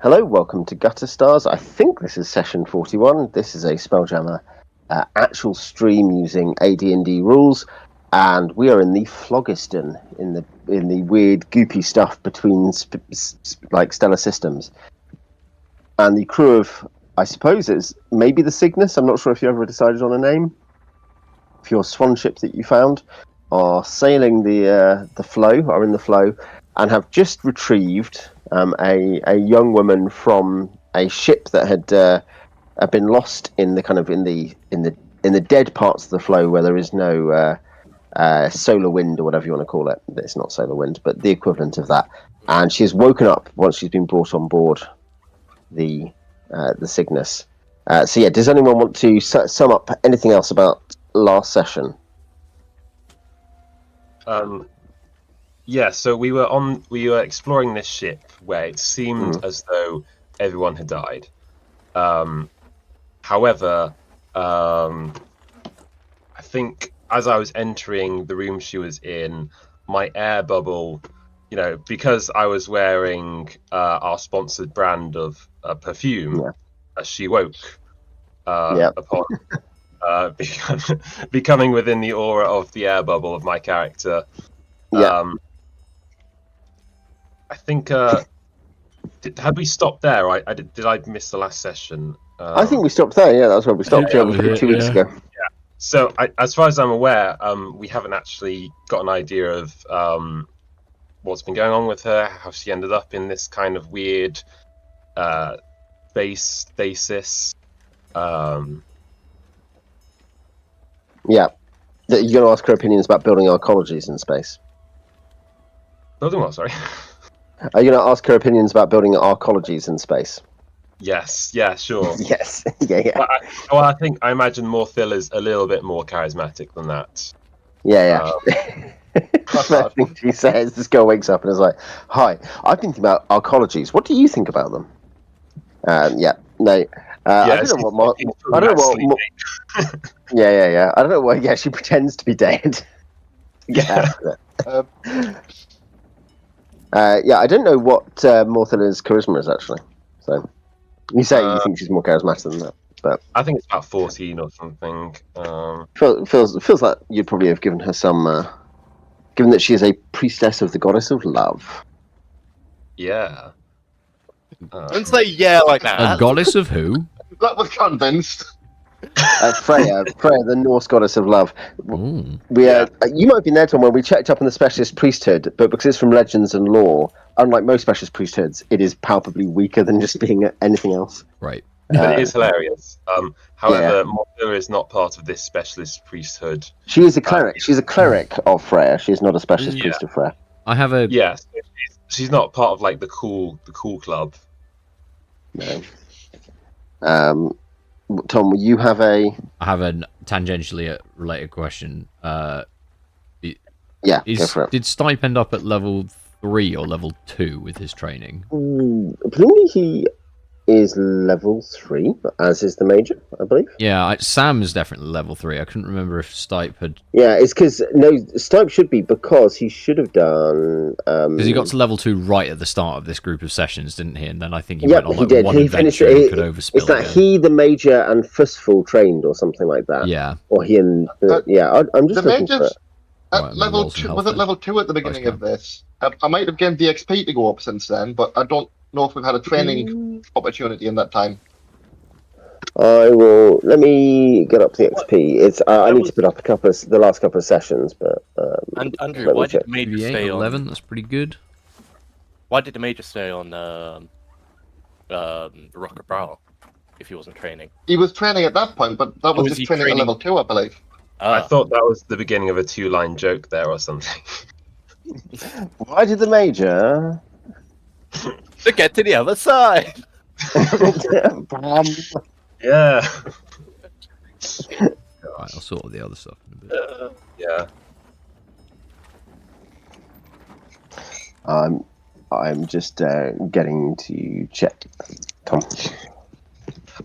Hello, welcome to Gutter Stars. I think this is session 41. This is a Spelljammer actual stream using AD&D rules, and we are in the Phlogiston, in the weird goopy stuff between like stellar systems. And the crew of, I suppose it's maybe the Cygnus. I'm not sure if you ever decided on a name. For your swan ship that you found, are sailing the flow, are in the flow, and have just retrieved a young woman from a ship that had been lost in the kind of in the dead parts of the flow where there is no solar wind or whatever you want to call it. It's not solar wind, but the equivalent of that. And she's woken up once she's been brought on board the Cygnus. So yeah, does anyone want to sum up anything else about last session? Yeah, so we were exploring this ship where it seemed as though everyone had died. However, I think as I was entering the room she was in, my air bubble, because I was wearing our sponsored brand of perfume, she woke upon becoming within the aura of the air bubble of my character. I think had we stopped there? Did I miss the last session? I think we stopped there. Yeah, that's where we stopped. 2 weeks ago. Yeah. So, as far as I'm aware, we haven't actually got an idea of what's been going on with her, how she ended up in this kind of weird base stasis. Yeah, you're going to ask her opinions about building arcologies in space. Building what? Sorry. Are you going to ask her opinions about building arcologies in space? Yes. Yeah. Sure. Yes. Yeah. I imagine Morthylla is a little bit more charismatic than that. Yeah. First thing she says, this girl wakes up and is like, "Hi, I've been thinking about arcologies. What do you think about them?" I don't know what. I don't know what. Yeah. I don't know why. Yeah, she pretends to be dead. I don't know what Morthylla's charisma is actually. So you say you think she's more charismatic than that, but I think it's about 14 or something. Feels like you'd probably have given her some, given that she is a priestess of the goddess of love. Yeah. Don't say yeah like that. A goddess of who? That was convinced. Freya, the Norse goddess of love. You might have been there, Tom, when we checked up on the specialist priesthood, but because it's from legends and lore, unlike most specialist priesthoods, it is palpably weaker than just being anything else. Right. But it is hilarious. However, Morthylla is not part of this specialist priesthood. She is a cleric. She's a cleric of Freya. She's not a specialist priest of Freya. I have a... Yeah, she's not part of like the cool club. No. Tom, you have a... I have a tangentially related question. Go for it. Did Stipe end up at level 3 or level 2 with his training? Presumably he is level 3, as is the Mage, I believe. Yeah, Sam is definitely level 3. I couldn't remember if Stipe had... Yeah, it's because... No, Stipe should be, because he should have done... Because he got to level 2 right at the start of this group of sessions, didn't he? And then I think he went on he did. one he adventure finished, and could overspill it's that he, the Major, and Fustful trained, or something like that. Yeah. Or he and... I'm just looking for it. At level 2, was it level 2 at the beginning of this? I might have gained the XP to go up since then, but I don't know if we've had a training opportunity in that time. Let me get up the XP. It's I need to put up the last couple of sessions, but and Andrew, why did the Mage stay on 11? That's pretty good. Why did the Mage stay on Rock of Bral if he wasn't training? He was training at that point, but that was just training at level 2, I believe. I thought that was the beginning of a 2-line joke there or something. Why did the Major... To get to the other side! Yeah. Alright, I'll sort of the other stuff in a bit. Yeah. I'm just getting to check. Come.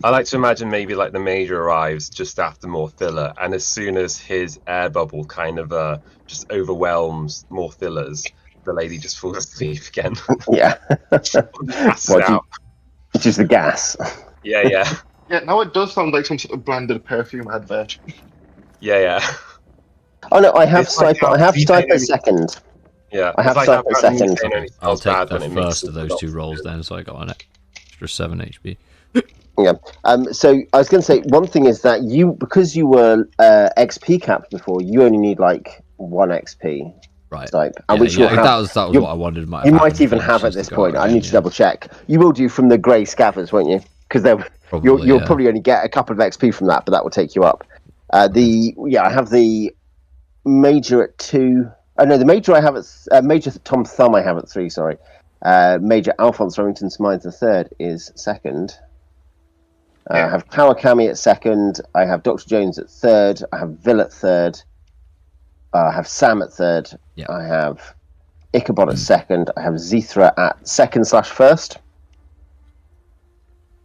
I like to imagine maybe like the Major arrives just after Morthylla, and as soon as his air bubble kind of just overwhelms Morthylla's, the lady just falls asleep again. Yeah. Passes out. which is the gas. Yeah. Yeah, now it does sound like some sort of branded perfume advert. Yeah. Oh no, I have It's like Sniper. I have Sniper second. Yeah, I have it's like Sniper second. I'll take the first of those 2 rolls then, so I got an extra 7 HP. Yeah. So I was going to say one thing is that because you were XP capped before, you only need like 1 XP. Right. Like, That was what I wanted. You might even have at this point. I need to double check. You will do from the grey scavers, won't you? Because you'll probably only get a couple of XP from that, but that will take you up. I have the Major at 2. Oh no, the Major I have at Major Tom Thumb I have at 3. Sorry, Major Alphonse Remington Smythe III is second. I have Kawakami at second. I have Dr. Jones at third. I have Vil at third. I have Sam at third. Yeah. I have Ichabod at second. I have Xeethra at second/first.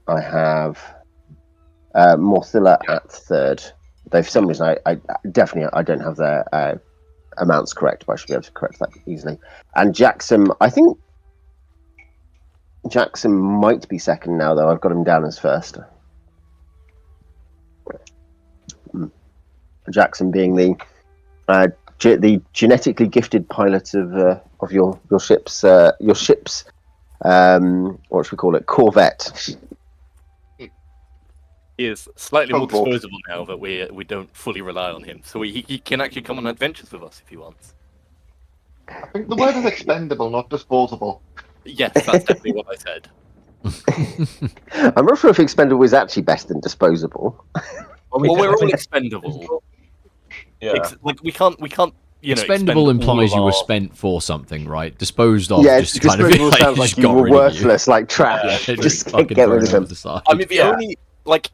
I have Morthylla at third. Though for some reason I don't have their amounts correct, but I should be able to correct that easily. And Jackson, I think Jackson might be second now, though. I've got him down as first. Jackson being the genetically gifted pilot of your ship's what should we call it, Corvette. He is slightly more disposable now that we don't fully rely on him, so he can actually come on adventures with us if he wants. I think the word is expendable, not disposable. Yes, that's definitely what I said. I'm not sure if expendable is actually better than disposable. Well, we're all expendable. Yeah. We can't. Expendable implies you were spent for something, right? Disposed of. Yeah, just kind of sounds like you were worthless, like trash. Yeah, just get rid of them. I mean, the only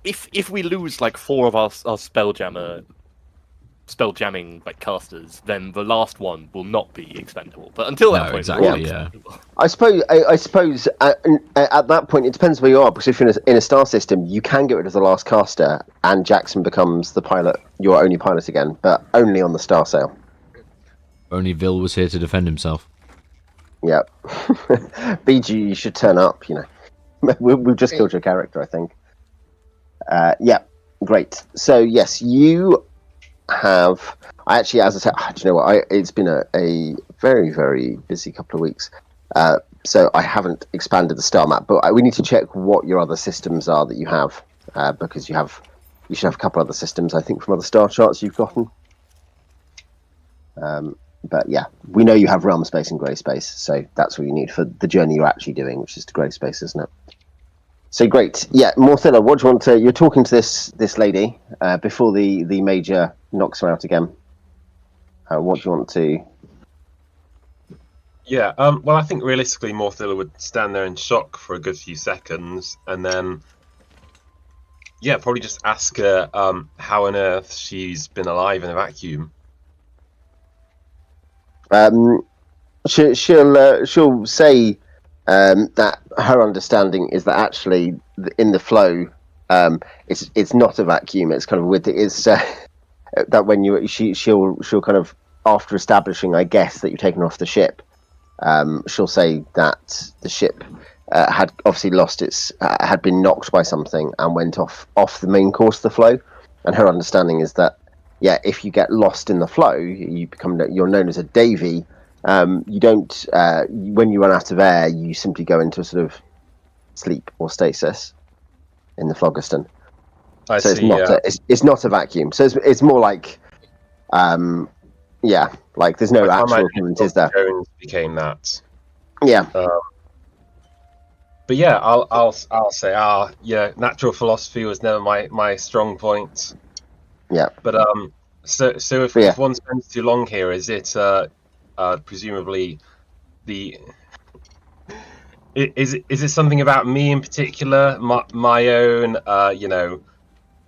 if we lose 4 of our spelljamming casters, then the last one will not be expendable. But until that point, exactly, yeah. I suppose at that point it depends where you are, because if you're in a star system, you can get rid of the last caster, and Jackson becomes the pilot, your only pilot again, but only on the star sail. Only Vil was here to defend himself. Yeah. BG, you should turn up. We've just killed your character, I think. Great. So yes, you have. I actually, as I said, do you know what? It's been a very, very busy couple of weeks. So I haven't expanded the star map, but we need to check what your other systems are that you have, because you should have a couple other systems, I think, from other star charts you've gotten. But yeah, we know you have realm space and grey space, so that's what you need for the journey you're actually doing, which is to grey space, isn't it? So great. Yeah, Morthylla, what do you want to... You're talking to this lady before the Major knocks her out again. What do you want to... Yeah, well, I think realistically Morthylla would stand there in shock for a good few seconds, and then... Yeah, probably just ask her how on earth she's been alive in a vacuum. She'll say that her understanding is that actually in the flow, it's not a vacuum. It's kind of that when she'll kind of, after establishing, I guess, that you've taken off the ship, she'll say that the ship had obviously had been knocked by something and went off the main course of the flow, and her understanding is that. Yeah, if you get lost in the flow, you're known as a Davy. You don't when you run out of air, you simply go into a sort of sleep or stasis in the phlogiston. It's not a vacuum. So it's more like like there's no actual equivalent, is there? Jones became that. Yeah. But yeah, I'll say natural philosophy was never my strong point. Yeah, but so if one spends too long here, is it presumably is it something about me in particular, my own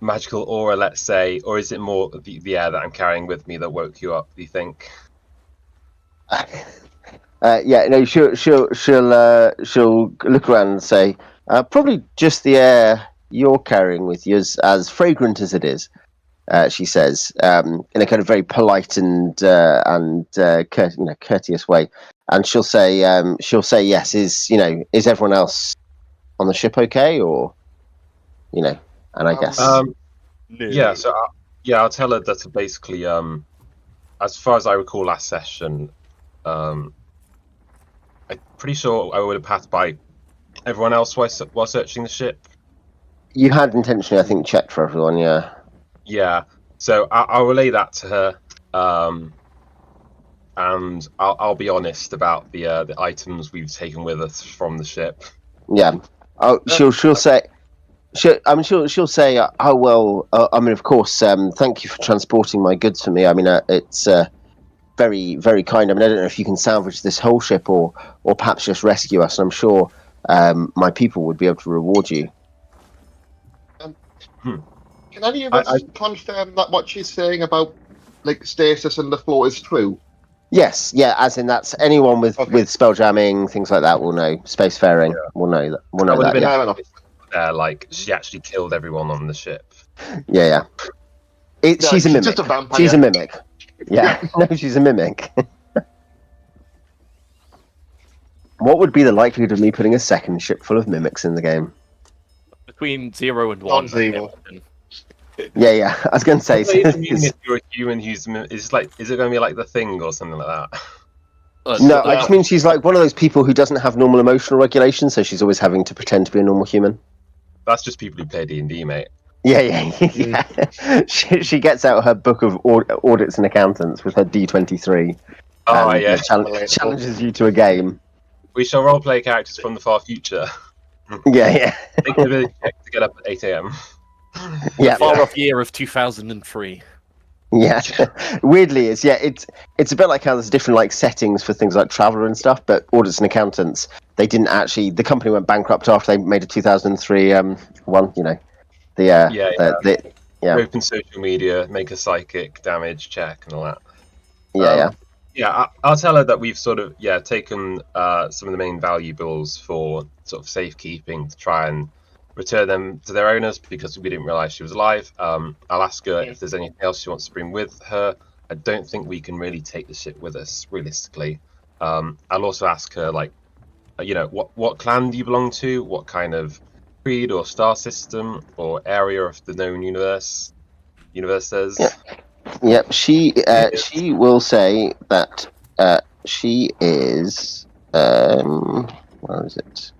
magical aura, let's say, or is it more the air that I'm carrying with me that woke you up, do you think? She'll look around and say, probably just the air you're carrying with you, as fragrant as it is. She says, in a kind of very polite and courteous way, and she'll say yes. Is everyone else on the ship okay, or and I guess No. Yeah, so I'll tell her that basically, as far as I recall last session, I'm pretty sure I would have passed by everyone else while searching the ship. you had intentionally, I think, checked for everyone. Yeah. Yeah, so I'll relay that to her, and I'll be honest about the items we've taken with us from the ship. Yeah. Oh, she'll say. She'll say. Oh well. I mean, of course. Thank you for transporting my goods for me. I mean, it's very, very kind. I mean, I don't know if you can salvage this whole ship or perhaps just rescue us. And I'm sure my people would be able to reward you. Can any of us confirm that what she's saying about like stasis and the floor is true? Yes. Yeah. As in, that's anyone with spelljamming, things like that will know. Spacefaring will know that. Will know that. Fair enough. Like she actually killed everyone on the ship. Yeah. She's a mimic. Just a vampire. She's a mimic. Yeah. No, she's a mimic. What would be the likelihood of me putting a second ship full of mimics in the game? Between 0 and 1. Non-zero. Yeah. I was going to say. If you're a human who's is it going to be like the Thing or something like that? No, I just mean she's like one of those people who doesn't have normal emotional regulation, so she's always having to pretend to be a normal human. That's just people who play D&D, mate. Yeah. She gets out her book of audits and accountants with her D23. Oh yeah, challenges you to a game. We shall roleplay characters from the far future. Yeah. Make an ability check to get up at 8 AM. Yeah. Far off year of 2003. Yeah. Weirdly, it's a bit like how there's different like settings for things like Traveller and stuff, but audits and accountants, they didn't actually. The company went bankrupt after they made a 2003 one. Open social media, make a psychic damage check and all that. Yeah. I'll tell her that we've sort of taken some of the main valuables for sort of safekeeping to try and return them to their owners because we didn't realise she was alive. I'll ask her if there's anything else she wants to bring with her. I don't think we can really take the ship with us realistically. I'll also ask her what clan do you belong to? What kind of creed or star system or area of the known universe says. Yeah, she will say that she is where is it?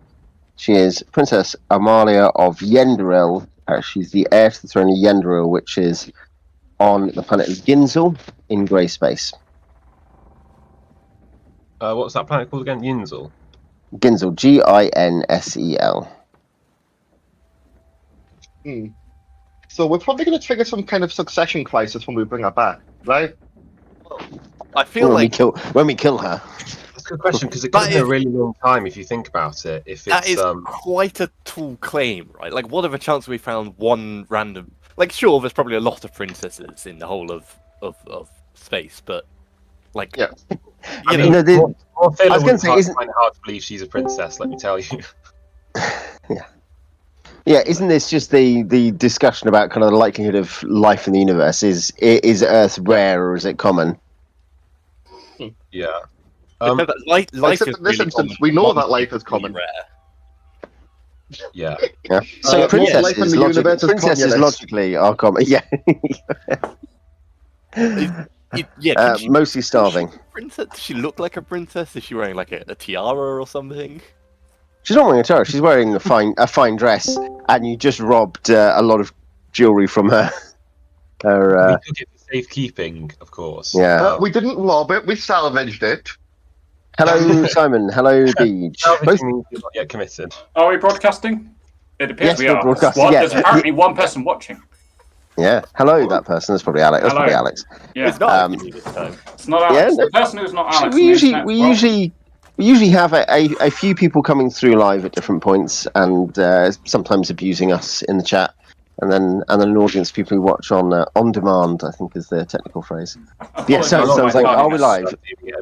She is Princess Amalia of Yenderil. She's the heir to the throne of Yenderil, which is on the planet of Ginzel in grey space. What's that planet called again? Ginzel. Ginzel, Ginsel. So we're probably going to trigger some kind of succession crisis when we bring her back, right? I feel when we kill her. That's a good question because it could be a really long time if you think about it. If that it's is quite a tall claim, right? Like, what of a chance we found one random? Like, sure, there's probably a lot of princesses in the whole of space, but like, yeah, I was going to say, isn't it hard to believe she's a princess? Let me tell you. Yeah, isn't this just the discussion about kind of the likelihood of life in the universe? Is Earth rare or is it common? Yeah. Life except is in this really instance, common. we know that life is common. Rare. Yeah. So life in the universe is princesses logically are common. Yeah. Mostly starving. Princess? Does she look like a princess? Is she wearing like a tiara or something? She's not wearing a tiara. She's wearing a fine dress, and you just robbed a lot of jewelry from her. We took it for safekeeping, of course. Yeah. We didn't rob it. We salvaged it. Hello, Simon. Hello, Beach. Both means you're not yet committed. Are we broadcasting? It appears Yes, we we're are. broadcasting, yeah. There's apparently one person watching. Yeah. Hello, that person. That's probably Alex. Hello. Yeah. It's not this time. It's not Alex. Yeah, The person who's not Alex. We usually have a few people coming through live at different points, and sometimes abusing us in the chat, and then an audience of people who watch on demand, I think is the technical phrase. Yeah, sounds like, are we live?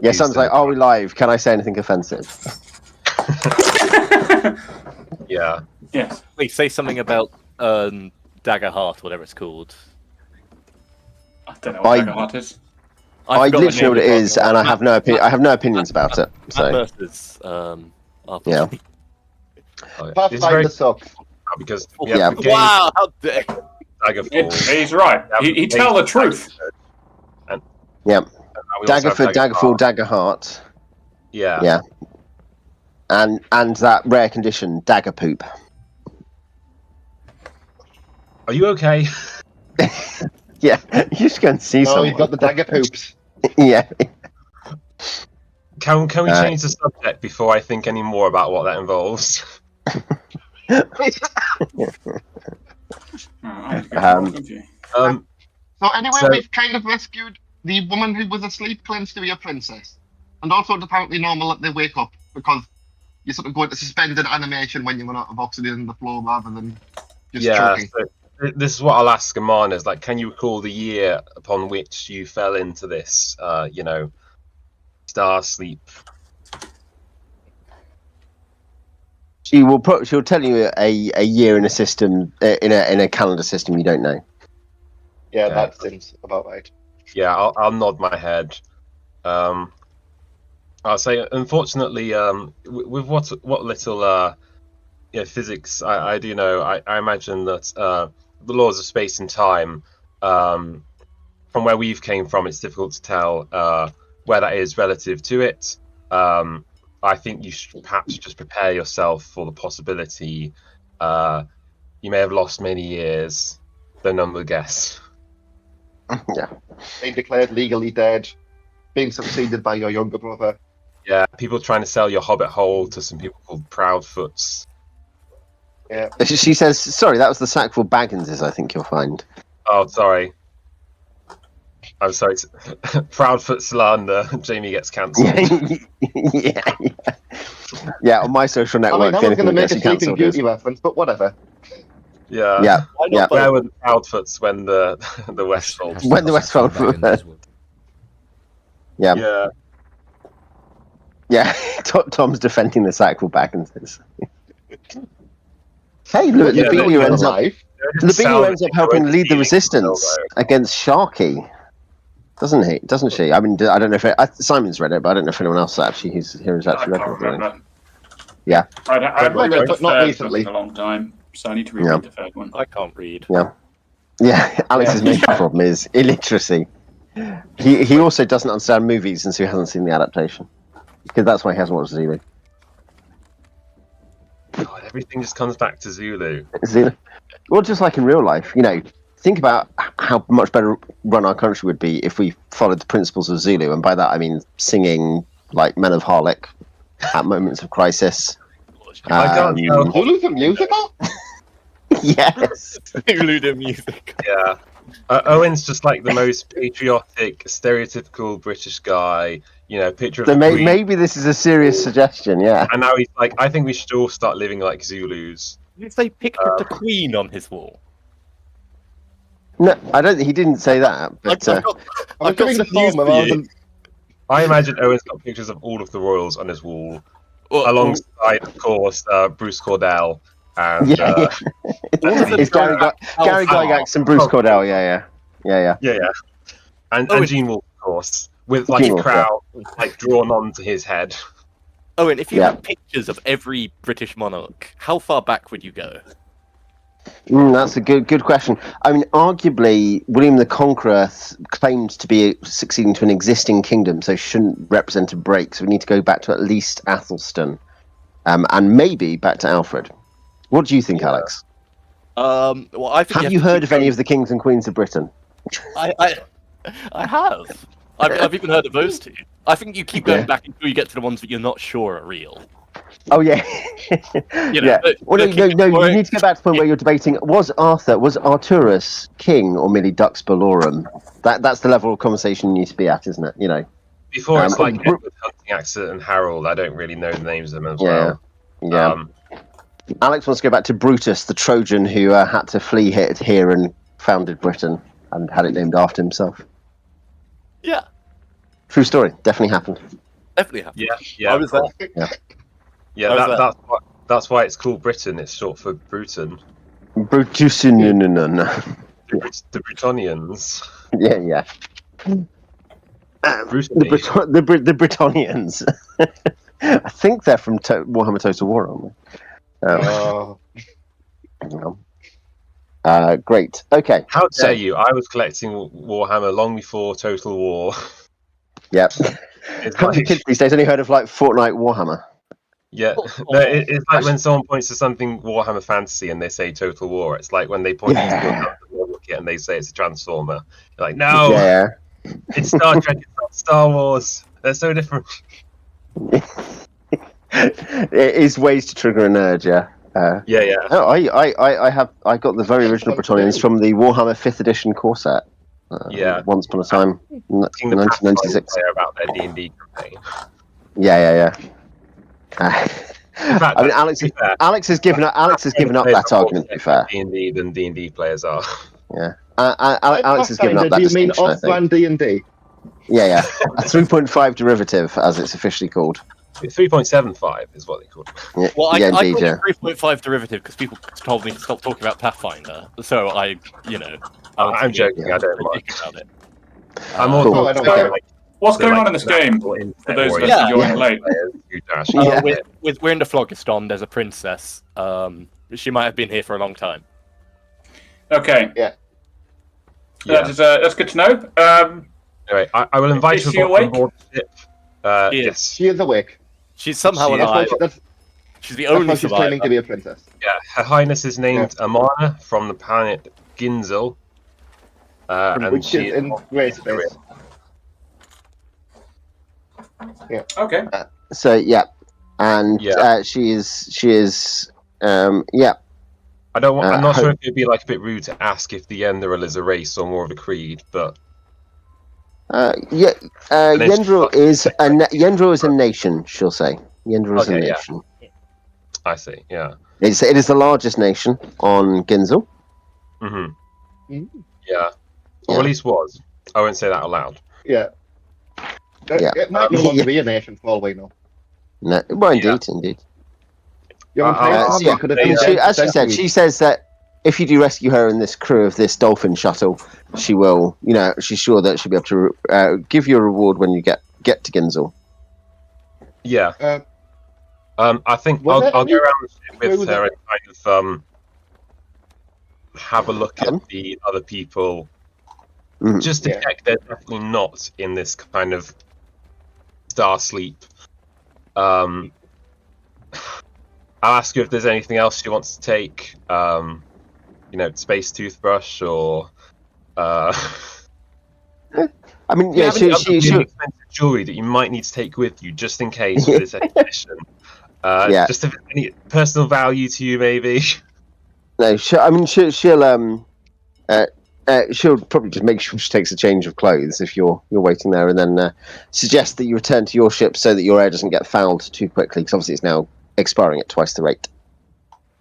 Yeah, sounds like, are we live? Can I say anything offensive? Yeah. Yes. Please say something about Dagger Heart, whatever it's called. I don't know what Dagger Heart is. I literally know what it is, and I have no opinions about it. So versus yeah. Pathfinder sucks. because Yeah. the game Wow, how dare Daggerfall. He's right. He tell the truth. Yeah. We also have Daggerfall, Daggerheart. Yeah. Yeah. And that rare condition, Dagger Poop. Are you okay? Yeah, you just go and see No, someone. you've got the dagger poops. Yeah. Can we change the subject before I think any more about what that involves? So anyway, So- we've kind of rescued the woman who was asleep, claims to be a princess. And also it's apparently normal that they wake up because you sort of go into suspended animation when you run out of oxygen in the floor rather than just choking. So this is what I'll ask Amana is like, can you recall the year upon which you fell into this, star sleep? She'll tell you a year in a system in a calendar system you don't know. Yeah, Okay. that seems about right. Yeah, I'll nod my head. I'll say, unfortunately, with what little physics I do know, I imagine that the laws of space and time, from where we've came from, it's difficult to tell where that is relative to it. I think you should perhaps just prepare yourself for the possibility you may have lost many years, though none will guess. Yeah. Being declared legally dead, being succeeded by your younger brother. Yeah, people trying to sell your hobbit hole to some people called Proudfoots. Yeah. She says, sorry, that was the Sackville Bagginses, I think you'll find. Oh, sorry. I'm sorry. Proudfoot slander. Jamie gets cancelled. Yeah, on my social I network. mean, I was going to make a Sleeping Sleeping Beauty reference, but whatever. Yeah. Yeah. Yeah. Where were the Proudfoots when the Westfold? When the Westfold. Yeah. Yeah. Yeah. Tom's defending the Sackville Bagginses. Hey, look, Yeah, Lavinia ends up. alive. Lavinia ends up helping lead the resistance against Sharky, doesn't she? I mean, I don't know if Simon's read it, but I don't know if anyone else actually here has I actually can't read it. remember. Yeah. I've read it, read the but not third recently. book in a long time, so I need to reread Yeah. the third one. I can't read. Yeah, Alex's main problem is illiteracy. He also doesn't understand movies, and so he hasn't seen the adaptation. Because that's why he hasn't watched Zulu. God, everything just comes back to Zulu. Zulu. Well, just like in real life, think about how much better run our country would be if we followed the principles of Zulu, and by that I mean singing like Men of Harlech at moments of crisis. I can't tell. Zulu's a musical? Yes. Zulu the music. Yeah. Owen's just like the most patriotic, stereotypical British guy. Picture of So the Queen. maybe this is a serious suggestion. Yeah. And now he's like, I think we should all start living like Zulus. Did you say picture of the Queen on his wall? No, I don't. He didn't say that. But I've got I'm doing the some news former for rather you. than... I imagine Owen's got pictures of all of the royals on his wall, Well, alongside, of course, Bruce Cordell and yeah, it's Gary Gygax and Bruce Cordell. Yeah. and Gene Wolfe, of course, with like Gene a Wolfe, crown like drawn onto his head. Owen, if you Yeah. had pictures of every British monarch, how far back would you go? That's a good question. I mean, arguably, William the Conqueror claimed to be succeeding to an existing kingdom, so shouldn't represent a break. So we need to go back to at least Athelstan, and maybe back to Alfred. What do you think, Alex? Well, I think Have you heard of any of the kings and queens of Britain? I have. I've even heard of those two. I think you keep going Yeah. back until you get to the ones that you're not sure are real. Oh yeah, yeah. Well, no. You need to go back to the point where you're debating: was Arturus king or merely Dux Bellorum? That's the level of conversation you need to be at, isn't it? Before it's like Bru- Edward Hunting-Axet and Harold, I don't really know the names of them as Yeah. well. Yeah. Alex wants to go back to Brutus, the Trojan who had to flee here and founded Britain and had it named after himself. Yeah, True story. Definitely happened. definitely have. Yeah. I was there. Yeah, I was there. that's why it's called Britain. It's short for Bruton. Brutus. No. The Britonians. Yeah. Brutally. The Britonians. I think they're from Warhammer Total War, aren't Oh. Great. Okay. How so, dare you? I was collecting Warhammer long before Total War. Yep. It's How many like, kids these days only heard of like Fortnite Warhammer? yeah, no, it's like when someone points to something Warhammer Fantasy and they say Total War. It's like when they point to Yeah. it and they say it's a Transformer. You're like, no, Yeah. it's Star Trek, it's not Star Wars. They're so different. It is ways to trigger a nerd, yeah. Yeah. No, I got the very original Bretonnians from the Warhammer 5th edition Corsair. Yeah. Once upon a time, Asking the 1996. player about their D&D campaign. Yeah. In fact, I mean, to be fair, Alex has given up that argument. To be fair, D&D than D&D players are. yeah. Alex has given up that Do you mean distinction. I think. off-brand D&D? Yeah. A 3.5 derivative, as it's officially called. 3.75 is what they call it. Yeah, Well, I indeed, called yeah. it 3.5 derivative because people told me to stop talking about Pathfinder. So I I'm joking. I don't mind. about it. I'm Cool. also I don't thinking, care. like, What's going like on in this game? natural insect For those of us Yeah. who joined late. players who actually Yeah. get it. We're in the Phlogiston. There's a princess. She might have been here for a long time. Okay. Yeah. That's good to know. Anyway, I will invite Is you she aboard awake? the ship. She is. Yes. She is awake. She's somehow She is alive. That's She's the why only she's claiming survivor. to be a princess. Yeah. Her Highness is named Amana from the planet Ginzel. And Which she is in grey space. Okay. So yeah, and Yeah. she is yeah. I don't want. I'm not Ho- sure if it'd be like a bit rude to ask if the Enderal is a race or more of a creed, but Yendril is a nation. She'll say Yendril is a Okay, yeah. nation. I see. Yeah. It is the largest nation on Ginzel. Mm-hmm. Mm. Yeah. Or at least was. I won't say that aloud. Yeah. Yeah. It might no longer be a nation for all we know. No, well, indeed. Your entire Uh, family Yeah, could have I mean, been dead as for she said, centuries. she says that if you do rescue her in this crew of this dolphin shuttle, she will. She's sure that she'll be able to give you a reward when you get to Ginzel. Yeah. I think was I'll there go around the ship where with was her it? and kind of have a look Pardon? at the other people, Mhm. just to Yeah. check they're definitely not in this kind of star sleep. I'll ask her if there's anything else she wants to take. Space toothbrush or. I mean, Do you yeah, have any other she really expensive jewelry that you might need to take with you just in case for this expedition. Yeah. Just if any personal value to you, maybe. no, she'll probably just make sure she takes a change of clothes if you're waiting there, and then suggest that you return to your ship so that your air doesn't get fouled too quickly, because obviously it's now expiring at twice the rate.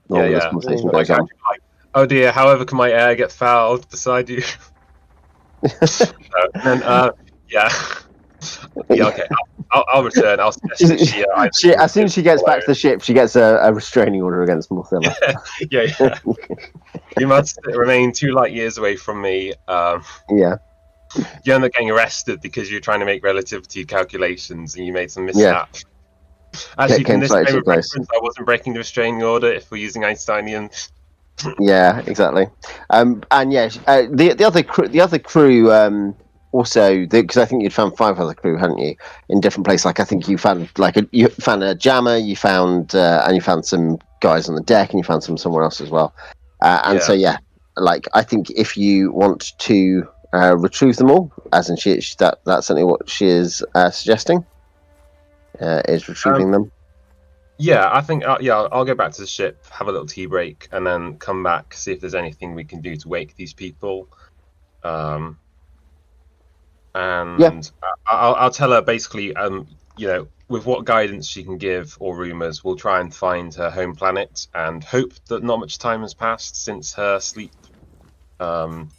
Normally this conversation Like, goes on. oh dear, however can my air get fouled beside you? Yeah, okay. I'll return. I'll suggest As soon as she gets back to the ship, she gets a restraining order against Morthylla. Yeah. You must remain 2 light years away from me. Yeah. You end up getting arrested because you're trying to make relativity calculations and you made some mishap. Actually, Came in this slightly frame too of close. reference, I wasn't breaking the restraining order if we're using Einsteinian. Yeah, exactly. And yeah, the other crew also, because I think you'd found 5 other crew, hadn't you, in different places. Like I think you found a jammer, you found some guys on the deck, and you found some somewhere else as well. So like I think if you want to retrieve them all, as in that's certainly what she is suggesting, is retrieving them. Yeah, I think I'll go back to the ship, have a little tea break, and then come back, see if there's anything we can do to wake these people. I'll tell her basically, with what guidance she can give or rumors, we'll try and find her home planet and hope that not much time has passed since her sleep. And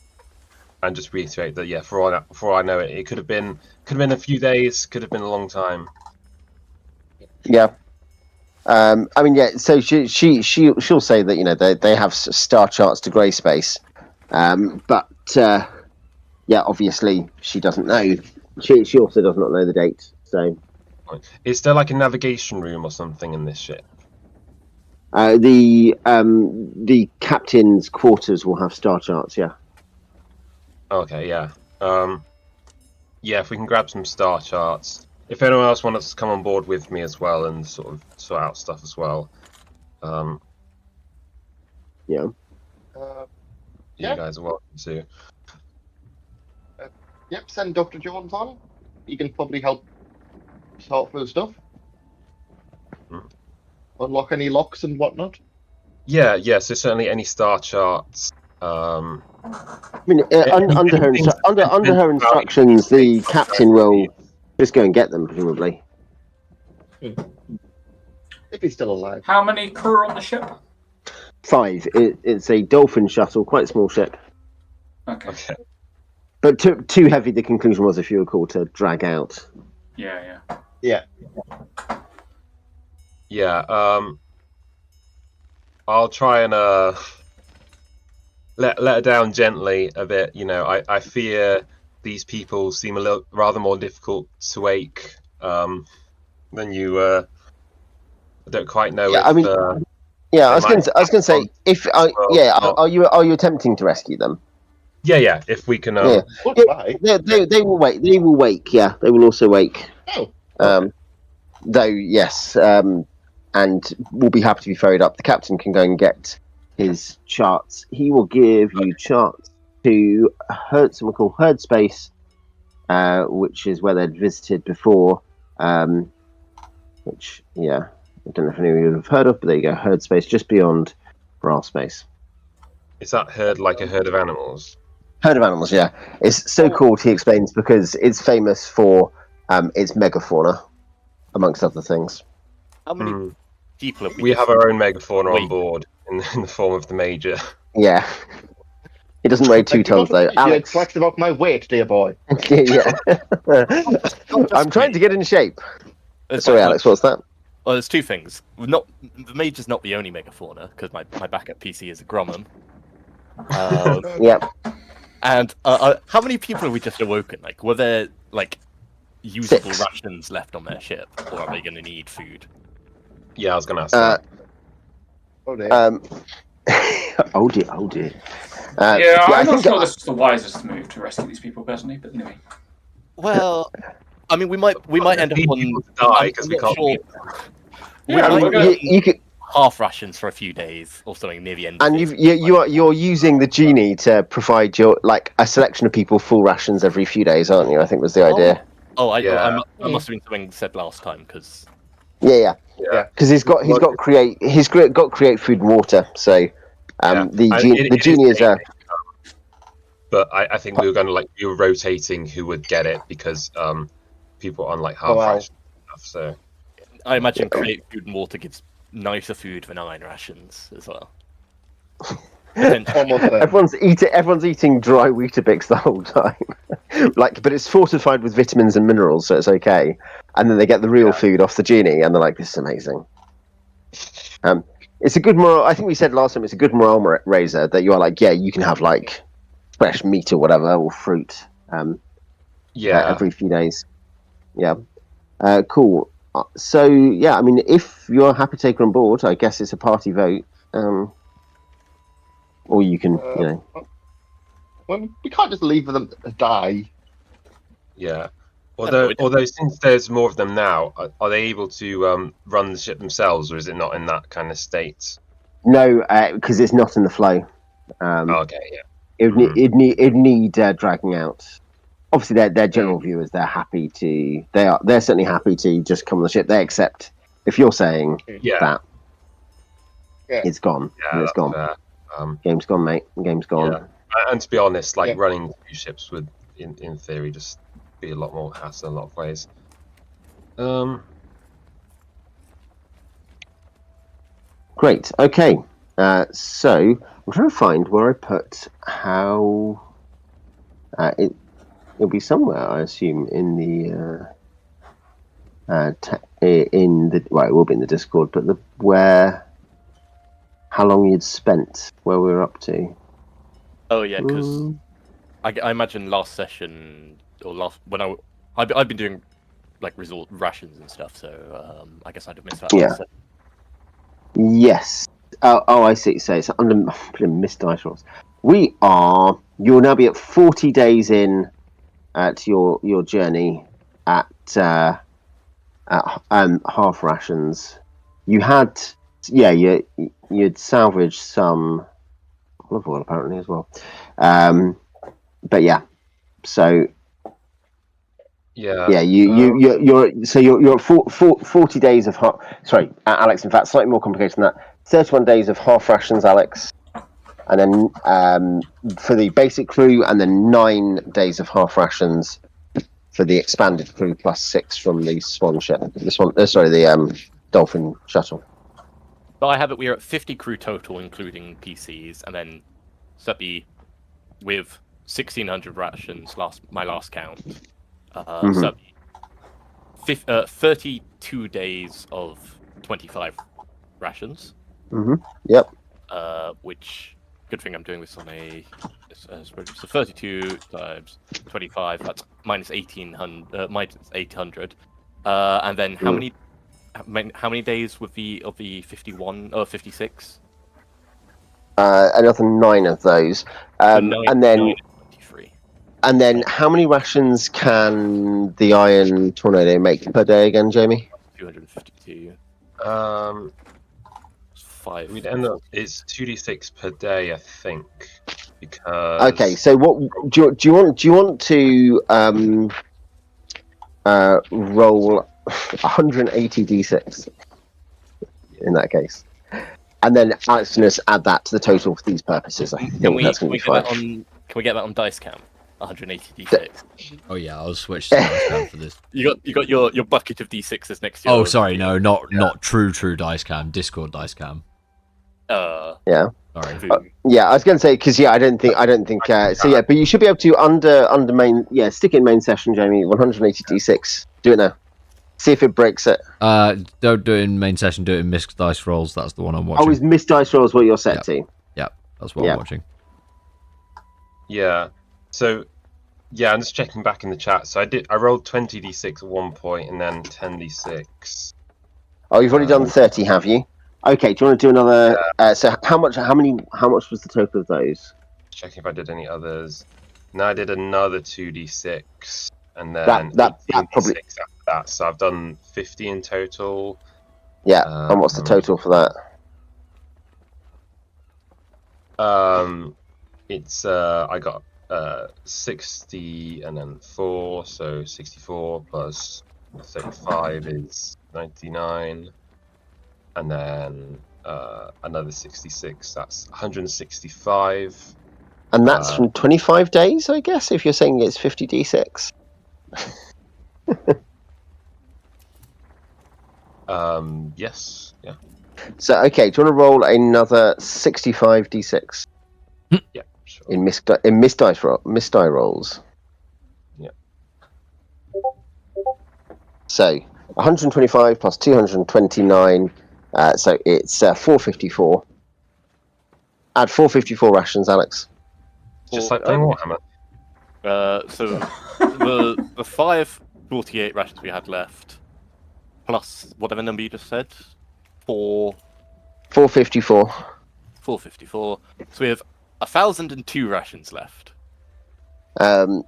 just reiterate that, for all I know, it could have been a few days, could have been a long time. Yeah. I mean, yeah. So she'll say that they have star charts to grey space, but obviously she doesn't know. She also does not know the date. So Is there like a navigation room or something in this ship? The captain's quarters will have star charts. Yeah. Okay, yeah. Yeah, if we can grab some star charts. If anyone else wants to come on board with me as well and sort of sort out stuff as well. Yeah. You Yeah. guys are welcome to. Yep, send Dr. Jones on. He can probably help sort through stuff. Unlock any locks and whatnot. Yeah, so certainly any star charts. I mean, under her instructions, the captain will just go and get them, presumably. If he's still alive. How many crew are on the ship? 5. It's a dolphin shuttle, quite a small ship. Okay. But too heavy, the conclusion was, if you recall, to drag out. Yeah. I'll try and let her down gently a bit. You know, I fear these people seem a little rather more difficult to wake than you. I don't quite know. Yeah, if, I mean, I was going to say, if are you attempting to rescue them? Yeah. If we can. They will wake. They will wake. Yeah, they will also wake. Oh. Though yes, and will be happy to be ferried up. The captain can go and get his charts. He will give you charts to something called Herd Space, which is where they'd visited before. Which I don't know if any of you have heard of, but there you go, Herd Space, just beyond Bral Space. Is that herd like a herd of animals? Herd of animals, yeah. It's so called, he explains, because it's famous for its megafauna, amongst other things. How many people have we have our own megafauna on board in the form of the Major. Yeah. It doesn't weigh 2 tons, though. Alex, flex about my weight, dear boy. Yeah. I'm trying to get in shape. Sorry, Alex, what's that? Well, there's 2 things. The Mage is not the only megafauna, because my backup PC is a Gromum. Yep. And how many people have we just awoken? Like, were there usable 6 rations left on their ship, or are they going to need food? Yeah, I was going to ask that. Oh dear. Oh dear. I'm not sure this is the wisest move to rescue these people personally, but anyway. Well, I mean, we might end up on die because we can't. You could half rations for a few days or something near the end. And you're using the genie to provide a selection of people full rations every few days, aren't you? I think was the idea. I must have been something said last time because. Yeah. Because he's got create food and water. So the genie is a. But I think we were going to we were rotating who would get it because people on half ration stuff. So I imagine create food and water gives nicer food than iron rations as well. Everyone's eating dry Weetabix the whole time, but it's fortified with vitamins and minerals, so it's okay. And then they get the real food off the genie, and they're like, "This is amazing." It's a good morale. I think we said last time it's a good morale raiser that you are you can have fresh meat or whatever or fruit. Every few days. Yeah. Cool. So I mean, if you're happy to take her on board, I guess it's a party vote. Or you can, Well, we can't just leave them to die. Yeah. Although since there's more of them now, are they able to run the ship themselves, or is it not in that kind of state? No, because it's not in the flow. Okay, yeah. It'd need dragging out. Obviously, their general view is they're certainly happy to just come on the ship. They accept if you're saying that it's gone. Yeah, it's gone. Fair. Game's gone, mate. Game's gone. Yeah. And to be honest, running 2 ships would, in theory, just be a lot more hassle in a lot of ways. Great. Okay. So I'm trying to find where I put how it'll be somewhere, I assume, in the it will be in the Discord, but how long you'd spent, where we were up to. Oh yeah, because I imagine last session or when I've been doing resort rations and stuff, so I guess I'd have missed that. Yeah. Yes. Oh, I see. So it's under missed dice rolls. You'll now be at 40 days in to your journey at half rations. You'd salvaged some olive oil apparently as well. But yeah, so Yeah, you're at 40 days of sorry, Alex. In fact, slightly more complicated than that. 31 days of half rations, Alex, and then for the basic crew, and then 9 days of half rations for the expanded crew, plus 6 from the Swan ship. The Dolphin shuttle. But I have it. We're at 50 crew total, including PCs, and then Subby with 1,600 rations. My last count. Subby. 32 days of 25 rations. Yep. Which, good thing I'm doing this on a spreadsheet. So 32 times 25. That's minus 1,800. Minus 800. And then how many days with the 51 or 56? Another 9 of those, and then 23. And then how many rations can the Iron Tornado make per day again, Jamie? 252. 5. We'd end up. It's 2d6 per day, I think. Because okay, so what do you want to roll 180 d6 in that case, and then Alex can just add that to the total for these purposes. I think that's going to be fine. Can we get that on dice cam? 180 d6. Oh yeah, I'll switch to dice cam for this. You got your bucket of d6s next to you. Oh, sorry, no, not true dice cam. Discord dice cam. Yeah. Sorry. Yeah, I was going to say because I don't think. So yeah, but you should be able to under main. Yeah, stick it in main session, Jamie. 180 d6. Do it now. See if it breaks it. Don't do it in main session. Do it in missed dice rolls. That's the one I'm watching. Oh, is missed dice rolls what you're set to? Yeah, that's what I'm watching. Yeah. So, yeah, I'm just checking back in the chat. So I rolled 20 d6 at one point and then 10 d6. Oh, you've already done 30, have you? Okay. Do you want to do another? So how much was the total of those? Checking if I did any others. No, I did another 2d6 and then that 18 probably d6 after that. So I've done 50 in total. Yeah. And what's the total for that? It's I got 60 and then 4, so 64 plus 35 is 99, and then another 66, that's 165. And that's from 25 days, I guess, if you're saying it's 50 d6. Yes, yeah. So, okay, do you want to roll another 65 d6? Yeah, sure. In missed die rolls. Yeah. So 125 plus 229, so it's 454. Add 454 rations, Alex. Just like playing Warhammer. So the 548 rations we had left, plus whatever number you just said, 454. 454. So we have 1,002 rations left. And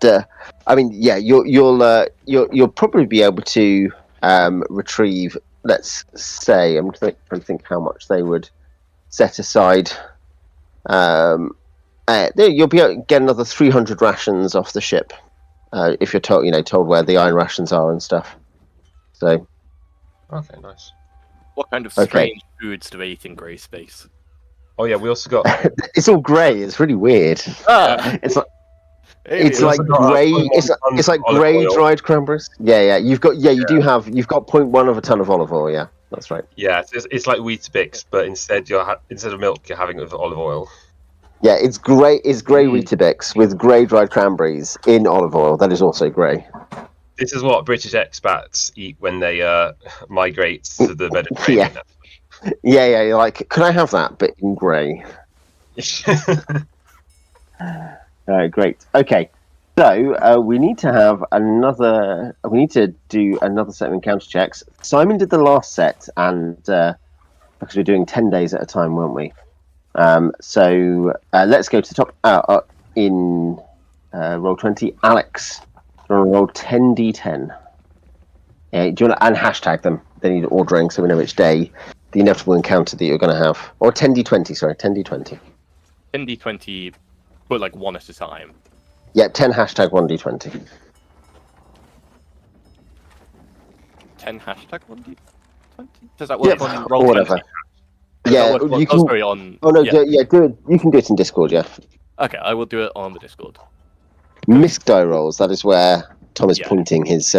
I mean, yeah, you'll probably be able to retrieve. Let's say I'm trying to think how much they would set aside. You'll be able to get another 300 rations off the ship if you're told where the iron rations are and stuff. So. Okay, nice. What kind of strange foods do they eat in grey space? Oh yeah, we also got. It's all grey. It's really weird. It's like grey. It's like grey dried cranberries. Yeah. You've got you got 0.1 of a ton of olive oil. Yeah, that's right. Yeah, it's like Weetabix, but instead of milk, you're having it with olive oil. Yeah, it's grey. It's grey Weetabix with grey dried cranberries in olive oil. That is also grey. This is what British expats eat when they migrate to the Mediterranean. Yeah. You're like, can I have that, but in grey? Great. Okay. So we need to have another. We need to do another set of encounter checks. Simon did the last set, and because we're doing 10 days at a time, weren't we? So let's go to the top in roll 20. Alex, do you want to roll 10d10? Yeah, do you want to, and hashtag them? They need ordering so we know which day the inevitable encounter that you're going to have. Or 10d20, sorry, 10d20. 10d20, but like one at a time. Yeah, 10 hashtag 1d20. 10 hashtag 1d20? Does that work on roll or whatever. 20? Yeah, you can. Sorry, on. Oh no, yeah. do it. You can do it in Discord, yeah. Okay, I will do it on the Discord. Misc die rolls. That is where Tom is pointing his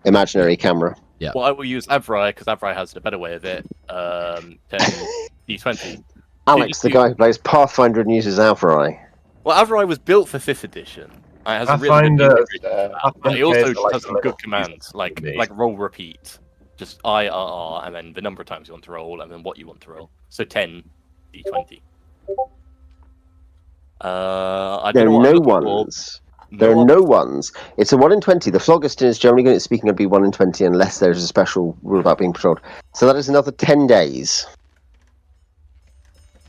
imaginary camera. Yeah. Well, I will use Avrai because Avrai has the better way of it. 10d20. Alex, the guy who plays Pathfinder and uses Avrai. Well, Avrai was built for 5th edition. It has a really good but it also has some good commands, like roll repeat. Just IRR, and then the number of times you want to roll, and then what you want to roll. So 10 d20. There are no ones. There are no ones. It's a 1 in 20. The Phlogiston is generally going to be 1 in 20 unless there's a special rule about being patrolled. So that is another 10 days.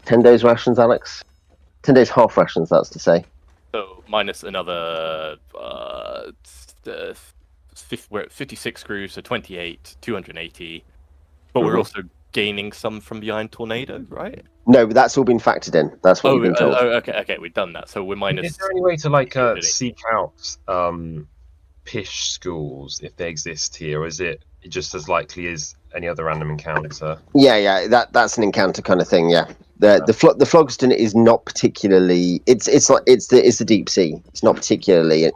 10 days rations, Alex? 10 days half rations, that's to say. So minus another... we're at 56 screws, so 28, 280. But we're also gaining some from the Iron Tornado, right? No, but that's all been factored in. That's what we've been told. Okay, we've done that. So we're minus... Is there any way to seek out pish schools if they exist here, or is it just as likely as any other random encounter? Yeah, that's an encounter kind of thing. Yeah, the Phlogiston is not particularly. It's the deep sea. It's not particularly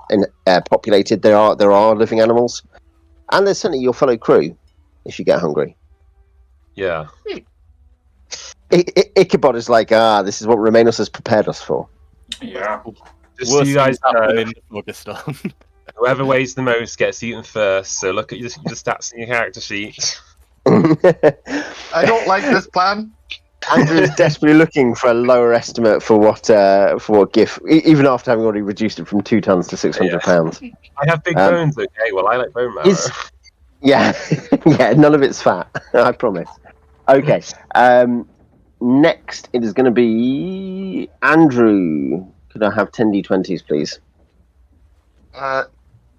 populated. There are living animals, and there's certainly your fellow crew if you get hungry. Yeah. Ichabod is like, this is what Romanos has prepared us for. Yeah. Just so you guys know, in Phlogiston. whoever weighs the most gets eaten first. So look at your stats in your character sheet. I don't like this plan. Andrew is desperately looking for a lower estimate for what GIF, even after having already reduced it from 2 tons to 600 pounds. I have big bones, okay? Well, I like bone marrow. Yeah, none of it's fat, I promise. Okay, next it is going to be Andrew. Could I have 10 d20s, please?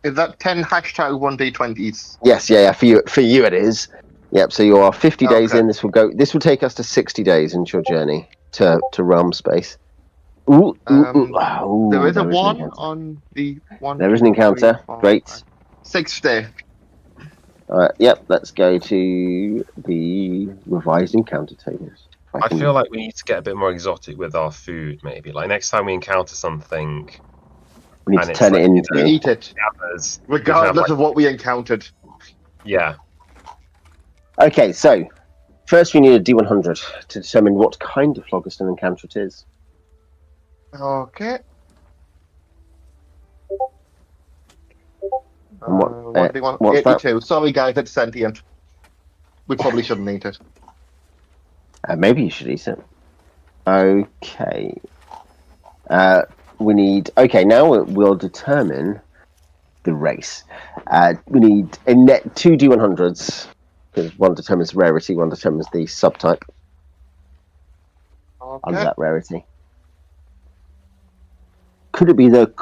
Is that 10 hashtag 1d20s? Yes, yeah, for you it is. Yep, so you are 50 days in. This will take us to 60 days into your journey to realm space. There is a 1 on the 1. There is an encounter. Great. 6th day. Yep, let's go to the revised encounter tables. I feel like we need to get a bit more exotic with our food, maybe. Like next time we encounter something, we need to turn it into eat it, regardless of what we encountered. Yeah. Okay, so first we need a D100 to determine what kind of Phlogiston encounter it is. Okay. And what's 82. That? Sorry, guys, it's sentient. We probably shouldn't eat it. Maybe you should eat it. Okay. We need. Okay, now we'll determine the race. We need a net 2 D100s. Because one determines rarity, one determines the subtype. Under that rarity. Could it be the...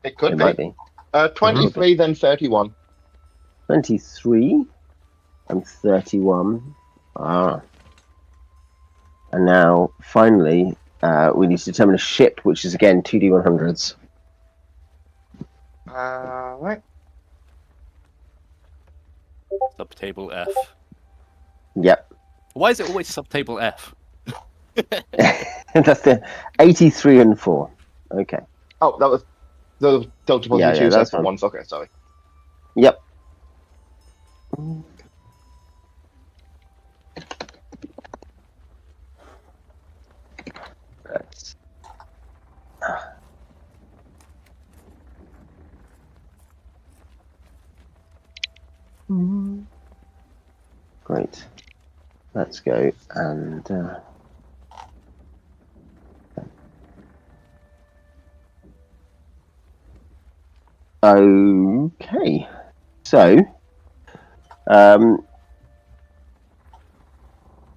It could be. Might be. 23, then 31. 23 and 31. And now, finally, we need to determine a ship, which is, again, 2 D100s. Right. Subtable F. Yep. Why is it always subtable F? That's the 83 and 4. Okay. Oh, that was the Delta Positive 2 that's ones. Okay, sorry. Yep. Great. Let's go and Okay. So,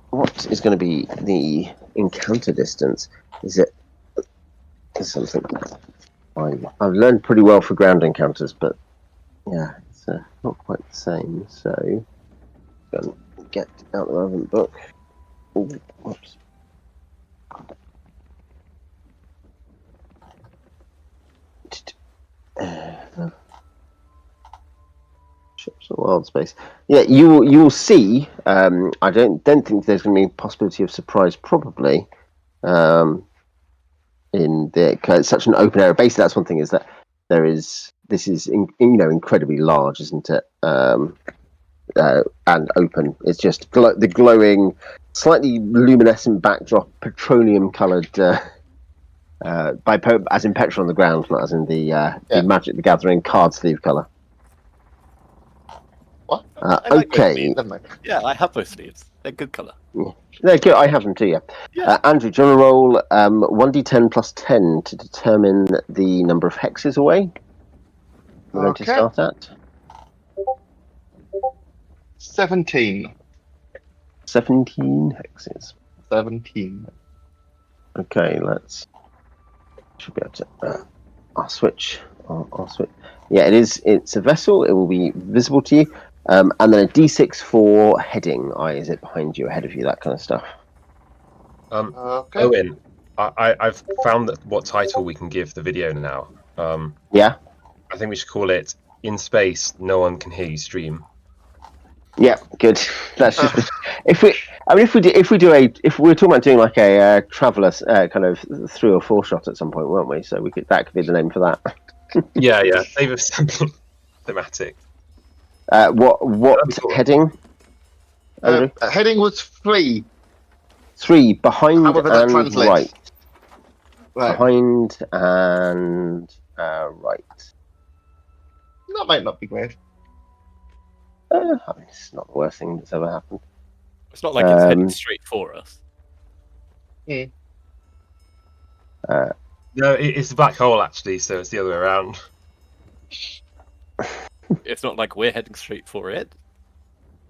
what is going to be the encounter distance? Is something I've learned pretty well for ground encounters, but yeah, it's not quite the same. So, go and get out the relevant book. Ooh, whoops. Ships of wild space. Yeah, you will see. I don't think there's going to be a possibility of surprise. Probably, in it's such an open area. Basically, that's one thing, is that this is incredibly large, isn't it? And open. It's just the glowing, slightly luminescent backdrop, petroleum-coloured. As in petrol on the ground, not as in the Magic the Gathering card sleeve colour. What? Okay. Yeah, I have those sleeves. They're good colour. They're good. I have them too, yeah. Andrew, do you want to roll 1d10 plus 10 to determine the number of hexes away we're going to start at? 17. 17 hexes. 17. Okay, should be able to... I'll switch. I'll switch. Yeah, it's a vessel. It will be visible to you. And then a d6 for heading. Is it behind you, ahead of you, that kind of stuff? Okay. Owen, I've found what title we can give the video now. Yeah? I think we should call it "In Space, No One Can Hear You Stream." Yeah, good. That's just if we're talking about doing like a traveller kind of 3 or 4 shot at some point, weren't we? So that could be the name for that. Yeah. Save us something thematic. What Cool. heading? Andrew? Heading was 3. 3 behind However that and translates. right. Right. Behind and right. That might not be great. I mean, it's not the worst thing that's ever happened. It's not like it's heading straight for us. No, it's a black hole actually, so it's the other way around. It's not like we're heading straight for it.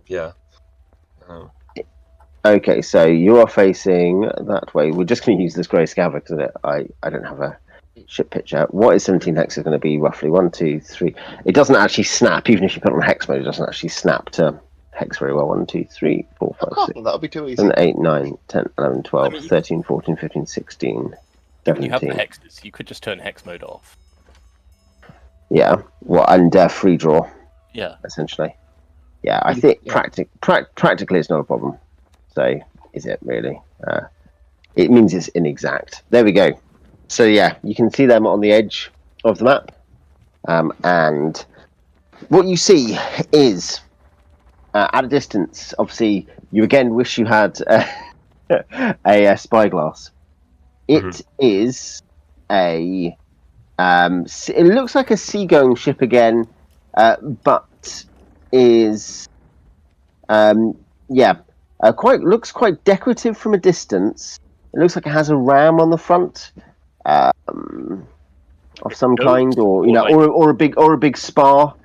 Yeah. Okay, so you are facing that way. We're just going to use this grey scav because I don't have a ship picture. What is 17 hexes going to be roughly? 1, 2, 3. It doesn't actually snap, even if you put it on hex mode. It doesn't actually snap to hex very well. 1, 2, 3, 4, 5, 6, That'll be too easy. 7, 8, 9, 10, 11, 12, 13, 14, 15, 16, When 17. you have the hexes, you could just turn hex mode off. Yeah, and free draw, Yeah. essentially. Yeah, I think practically it's not a problem. So, is it really? It means it's inexact. There we go. So yeah, you can see them on the edge of the map. And what you see is, at a distance, obviously, you again wish you had a spyglass. It is it looks like a seagoing ship again, but is looks quite decorative from a distance. It looks like it has a ram on the front, of some kind, or a big spar.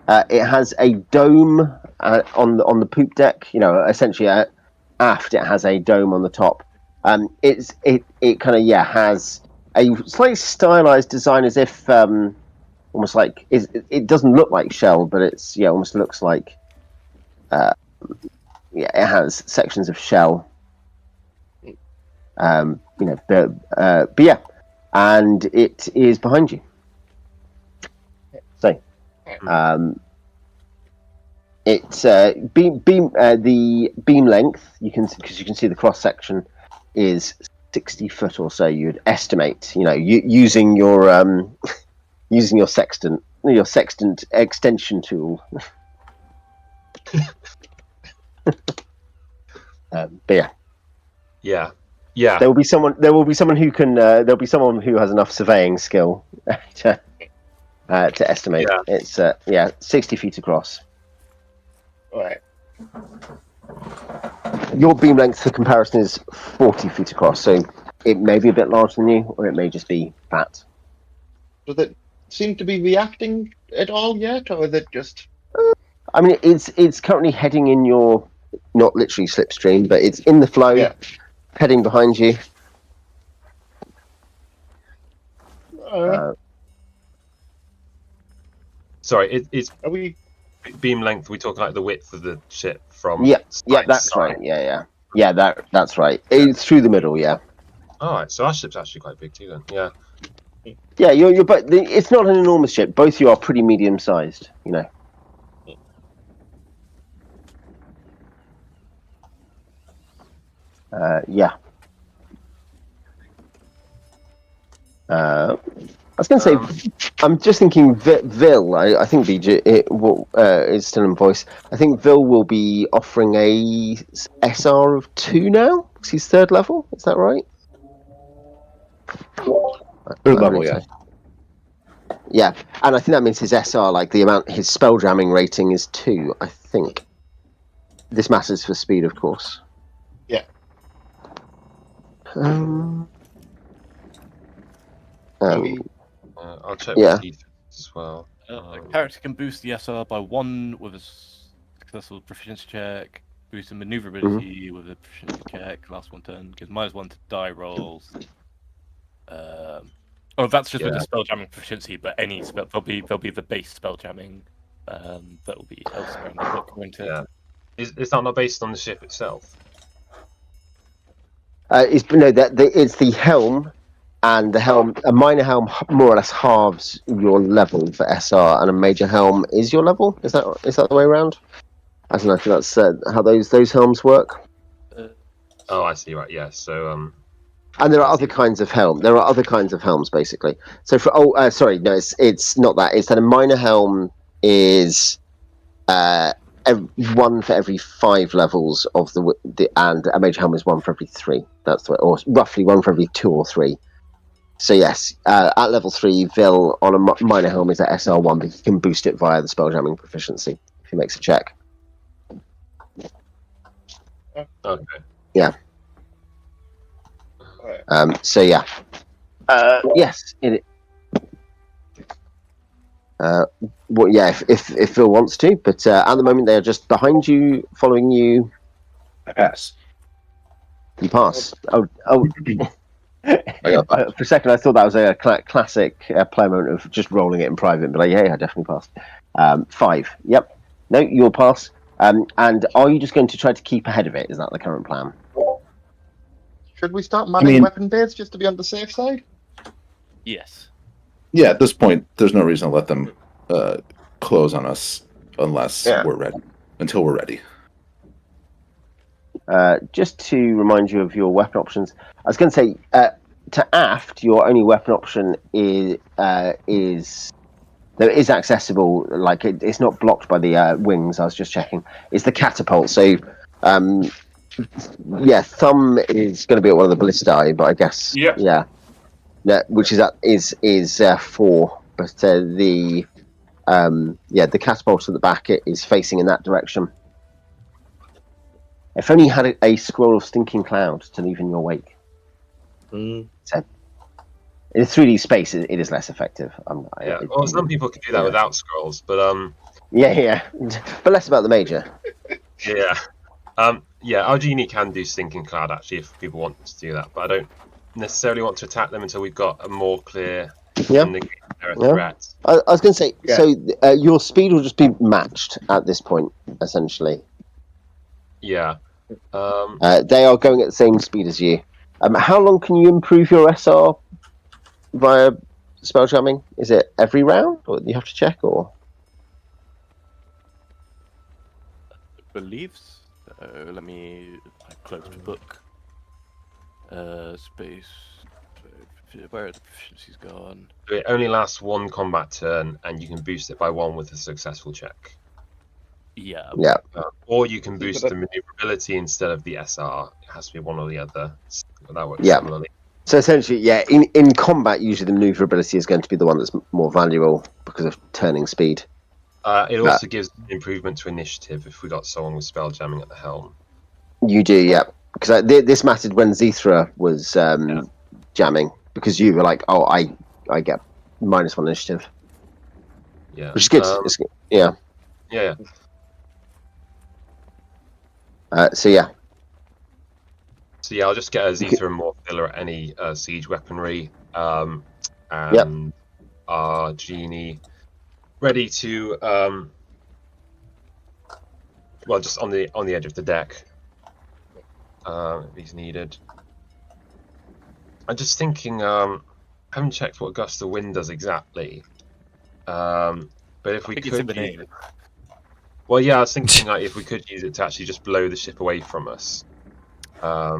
It has a dome on the poop deck. Essentially, aft it has a dome on the top. It kind of has a slightly stylized design, as if almost like it doesn't look like shell, but it's almost looks like it has sections of shell. But yeah, and it is behind you. So, it's the beam length. Because you can see the cross section is 60 foot or so. You'd estimate, using your sextant extension tool. But Yeah. there will be someone who can. There'll be someone who has enough surveying skill to estimate. Yeah. It's 60 feet across. Right. Your beam length, for comparison, is 40 feet across, so it may be a bit larger than you, or it may just be fat. So seem to be reacting at all yet, or is it just? I mean, it's currently heading in your, not literally slipstream, but it's in the flow, heading behind you. Sorry, it's Are we? beam length. We talk like the width of the ship from. Yeah, side that's to side. right. Yeah, that's right. It's through the middle. Yeah. All right, so our ship's actually quite big too. Then, yeah. Yeah, you're but it's not an enormous ship. Both you are pretty medium-sized. You know. Yeah. I was going to say, I'm just thinking Vil. I think BJ is still in voice. I think Vil will be offering a SR of 2 now. He's 3rd level. Is that right? 3rd level, yeah. Yeah, and I think that means his SR, like the amount, his spell jamming rating is 2. I think. This matters for speed, of course. Yeah. I'll check with Xeethra as well. A character can boost the SR by 1 with a successful proficiency check. Boost the maneuverability with a proficiency check. Last one turn gives -1 to die rolls. That's just with the spell jamming proficiency, but any spell there'll be the base spell jamming that will be elsewhere in the book. Is that not based on the ship itself? It's the helm, and the helm. A minor helm more or less halves your level for SR, and a major helm is your level. Is that the way around? I don't know if that's how those helms work. Oh, I see. Right, yeah. So and there are other kinds of helm. There are other kinds of helms, basically. So for it's not that. It's that a minor helm is 1 for every 5 levels of the and a major helm is 1 for every 3. That's the way, or roughly 1 for every 2 or 3. So yes, at level 3, Vil on a minor helm is at SR1, but he can boost it via the spell jamming proficiency if he makes a check. Okay. Yeah. So yeah. Yes. If Phil wants to, but at the moment they are just behind you, following you. I pass. You pass. Oh. For a second, I thought that was a classic play moment of just rolling it in private, but I definitely passed. 5. Yep. No, you'll pass. And are you just going to try to keep ahead of it? Is that the current plan? Should we start manning weapon bays just to be on the safe side? Yes. Yeah, at this point, there's no reason to let them close on us unless we're ready. Until we're ready. Just to remind you of your weapon options, I was going to say to aft, your only weapon option is accessible. Like it's not blocked by the wings. I was just checking. It's the catapult. So thumb is going to be at one of the ballistae, but I guess which is 4. But the catapult at the back is facing in that direction. If only you had a scroll of stinking cloud to leave in your wake. So, in 3D space, it is less effective. Well, some people can do that without scrolls, but but less about the major. Algini can do stinking cloud actually if people want to do that, but I don't necessarily want to attack them until we've got a more clear threat. I was going to say, so your speed will just be matched at this point, essentially. Yeah. They are going at the same speed as you. How long can you improve your SR via spell jamming? Is it every round, or you have to check, or? I believe so. Let me close the book. Space. Where are the proficiencies gone? It only lasts 1 combat turn, and you can boost it by 1 with a successful check. Yeah. Or you can boost the maneuverability instead of the SR. It has to be one or the other. That works similarly. So essentially, in combat, usually the maneuverability is going to be the one that's more valuable because of turning speed. It also gives improvement to initiative if we got someone with spell jamming at the helm. You do, yeah. Because this mattered when Xeethra was jamming, because you were like, I get -1 initiative. Yeah. Which is good. Yeah. Yeah. So yeah. So yeah, I'll just get a Xeethra and Morthylla at any siege weaponry, and our genie ready to well, just on the edge of the deck, if he's needed. I'm just thinking, I haven't checked what gust of wind does exactly, but if we could use it, well, yeah, I was thinking like if we could use it to actually just blow the ship away from us. I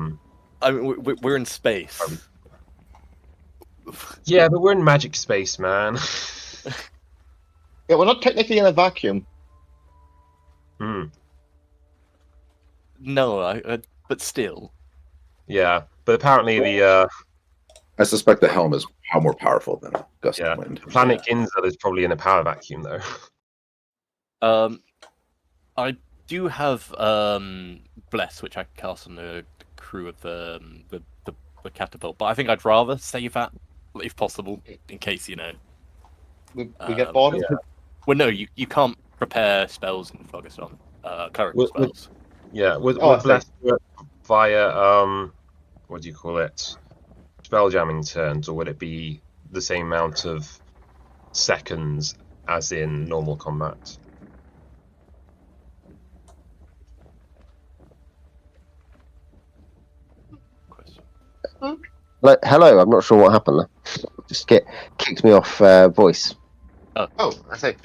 mean, we're in space. Yeah, but we're in magic space, man. Yeah, we're not technically in a vacuum. No, but still. Yeah, but apparently the I suspect the helm is more powerful than a gust of wind. The planet Ginzel is probably in a power vacuum, though. I do have Bless, which I can cast on the crew of the catapult, but I think I'd rather save that if possible, in case we get bored. Yeah. Well, no, you can't prepare spells in Phlogiston, cleric spells. Would Bless work via what do you call it? Spelljamming turns, or would it be the same amount of seconds as in normal combat? Hello, I'm not sure what happened there. Just kicked me off voice. Oh, I see.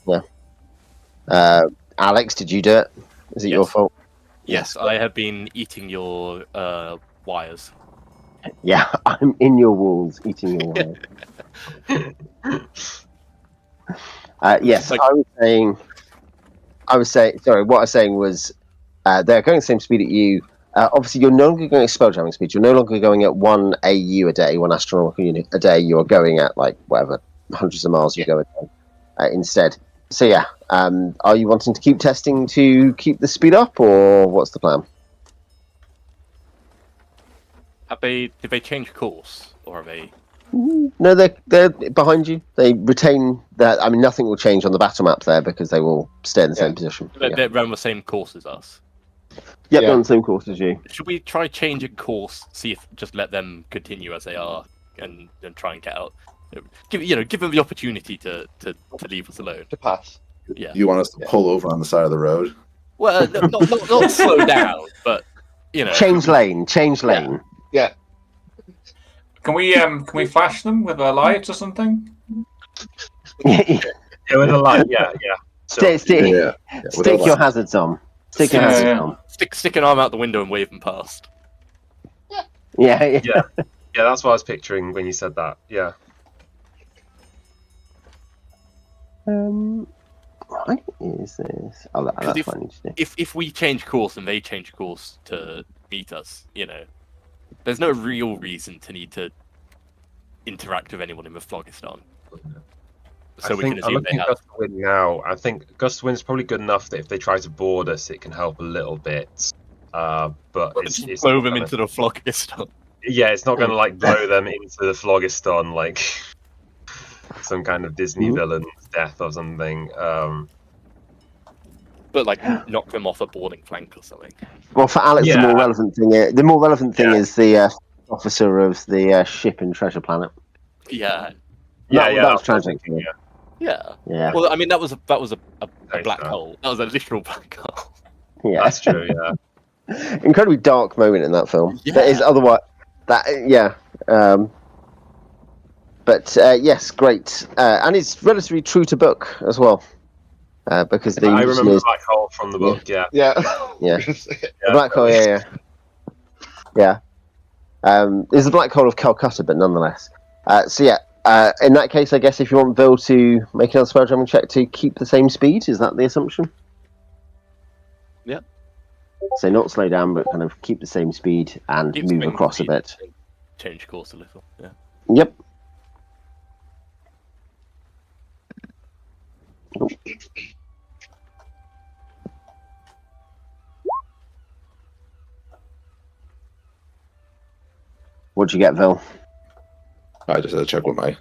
Yeah. Alex, did you do it? Is it your fault? Yes, I have been eating your wires. Yeah, I'm in your walls, eating your wires. Yes, like... I was saying. Sorry, what I was saying was they're going the same speed at you. Obviously, you're no longer going at spelljamming speed. You're no longer going at 1 AU a day, 1 astronomical unit a day. You're going at like whatever hundreds of miles you're going instead. So yeah, are you wanting to keep testing to keep the speed up, or what's the plan? Did they change course, or are they? No, they're behind you. They retain that. I mean, nothing will change on the battle map there because they will stay in the same position. They're on the same course as us. Yep, they're on the same course as you. Should we try change a course? See if just let them continue as they are, and try and get out. Give them the opportunity to leave us alone. To pass. Yeah. You want us to pull over on the side of the road? Well, not slow down, but change lane. Yeah. Can we flash them with our lights or something? Yeah, with a light. Yeah. Stick your hazards on. Stick your hazards on. Stick an arm out the window and wave them past. Yeah. That's what I was picturing when you said that. Yeah. What is this? Oh, that's funny to do. If we change course and they change course to meet us, there's no real reason to need to interact with anyone in the Phlogiston. So we can assume they have. Gust of Wind now. I think Gust of Wind is probably good enough that if they try to board us, it can help a little bit. But it's blow them into the Phlogiston. Yeah, it's not going to blow them into the Phlogiston like some kind of Disney villain's death or something. But knock them off a boarding flank or something. Well, for Alex, the more relevant thing is the officer of the ship in Treasure Planet. Yeah. That was tragic. Yeah. Well, I mean, that was a black hole. That was a literal black hole. Yeah, that's true. Yeah. Incredibly dark moment in that film. Yeah. That is otherwise that. Yeah. But yes, great, and it's relatively true to book as well. Because I remember the black hole from the book. Yeah. The black hole. Yeah. It's the black hole of Calcutta, but nonetheless. In that case, I guess if you want Bill to make another spelljamming check to keep the same speed, is that the assumption? Yeah. So not slow down, but kind of keep the same speed and move across a bit. Change course a little. Yeah. Yep. What'd you get, Vil? I just had to check what my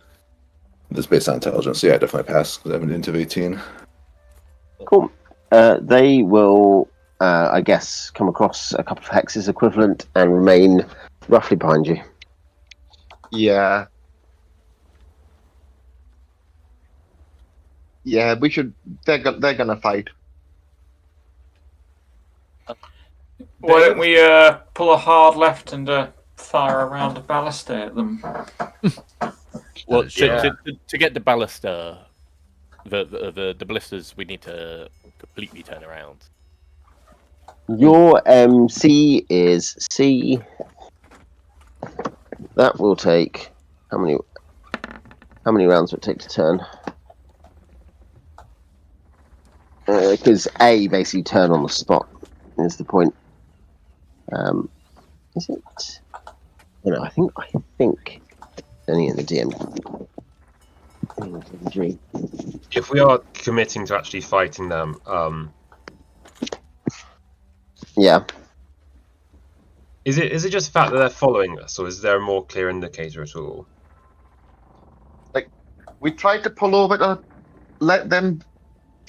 This based on intelligence. So yeah, I definitely pass because I have an int of 18. Cool. They will, I guess, come across a couple of hexes equivalent and remain roughly behind you. Yeah. Yeah, we should. They're gonna fight. Why don't we pull a hard left and fire around a ballista at them? Well, Yeah. to get the ballista, the ballistas, we need to completely turn around. Your MC is C. That will take how many rounds would it take to turn? Because A basically turn on the spot is the point. Is it? I think only in the DM. If we are committing to actually fighting them, Yeah. is it just the fact that they're following us, or is there a more clear indicator at all? We tried to pull over to let them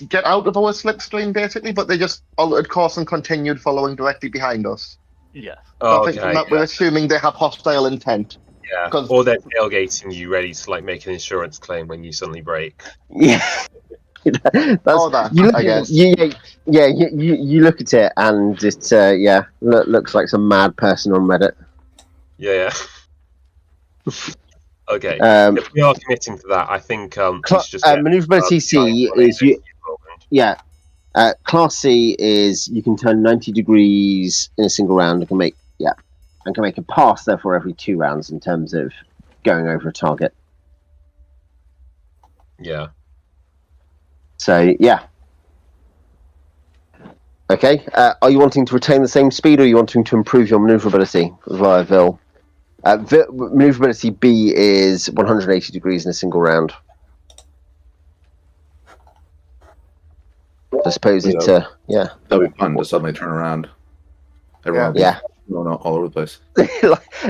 get out of our slipstream, basically, but they just altered course and continued following directly behind us. Yeah. Oh, I think from okay. that we're assuming they have hostile intent. Yeah. 'Cause- Or they're tailgating you, ready to make an insurance claim when you suddenly break. Yeah. That's, I guess. You look at it and it looks like some mad person on Reddit. Yeah. Okay. Um, If we are committing to that, I think we should just get, maneuverability C is class C is you can turn 90 degrees in a single round and can make a pass therefore every 2 rounds in terms of going over a target. Yeah. So yeah. Okay. Are you wanting to retain the same speed, or are you wanting to improve your maneuverability via Vil? Maneuverability B is 180 degrees in a single round. I suppose it's yeah. That'd be fun to suddenly turn around. Everyone Yeah. going all over the place.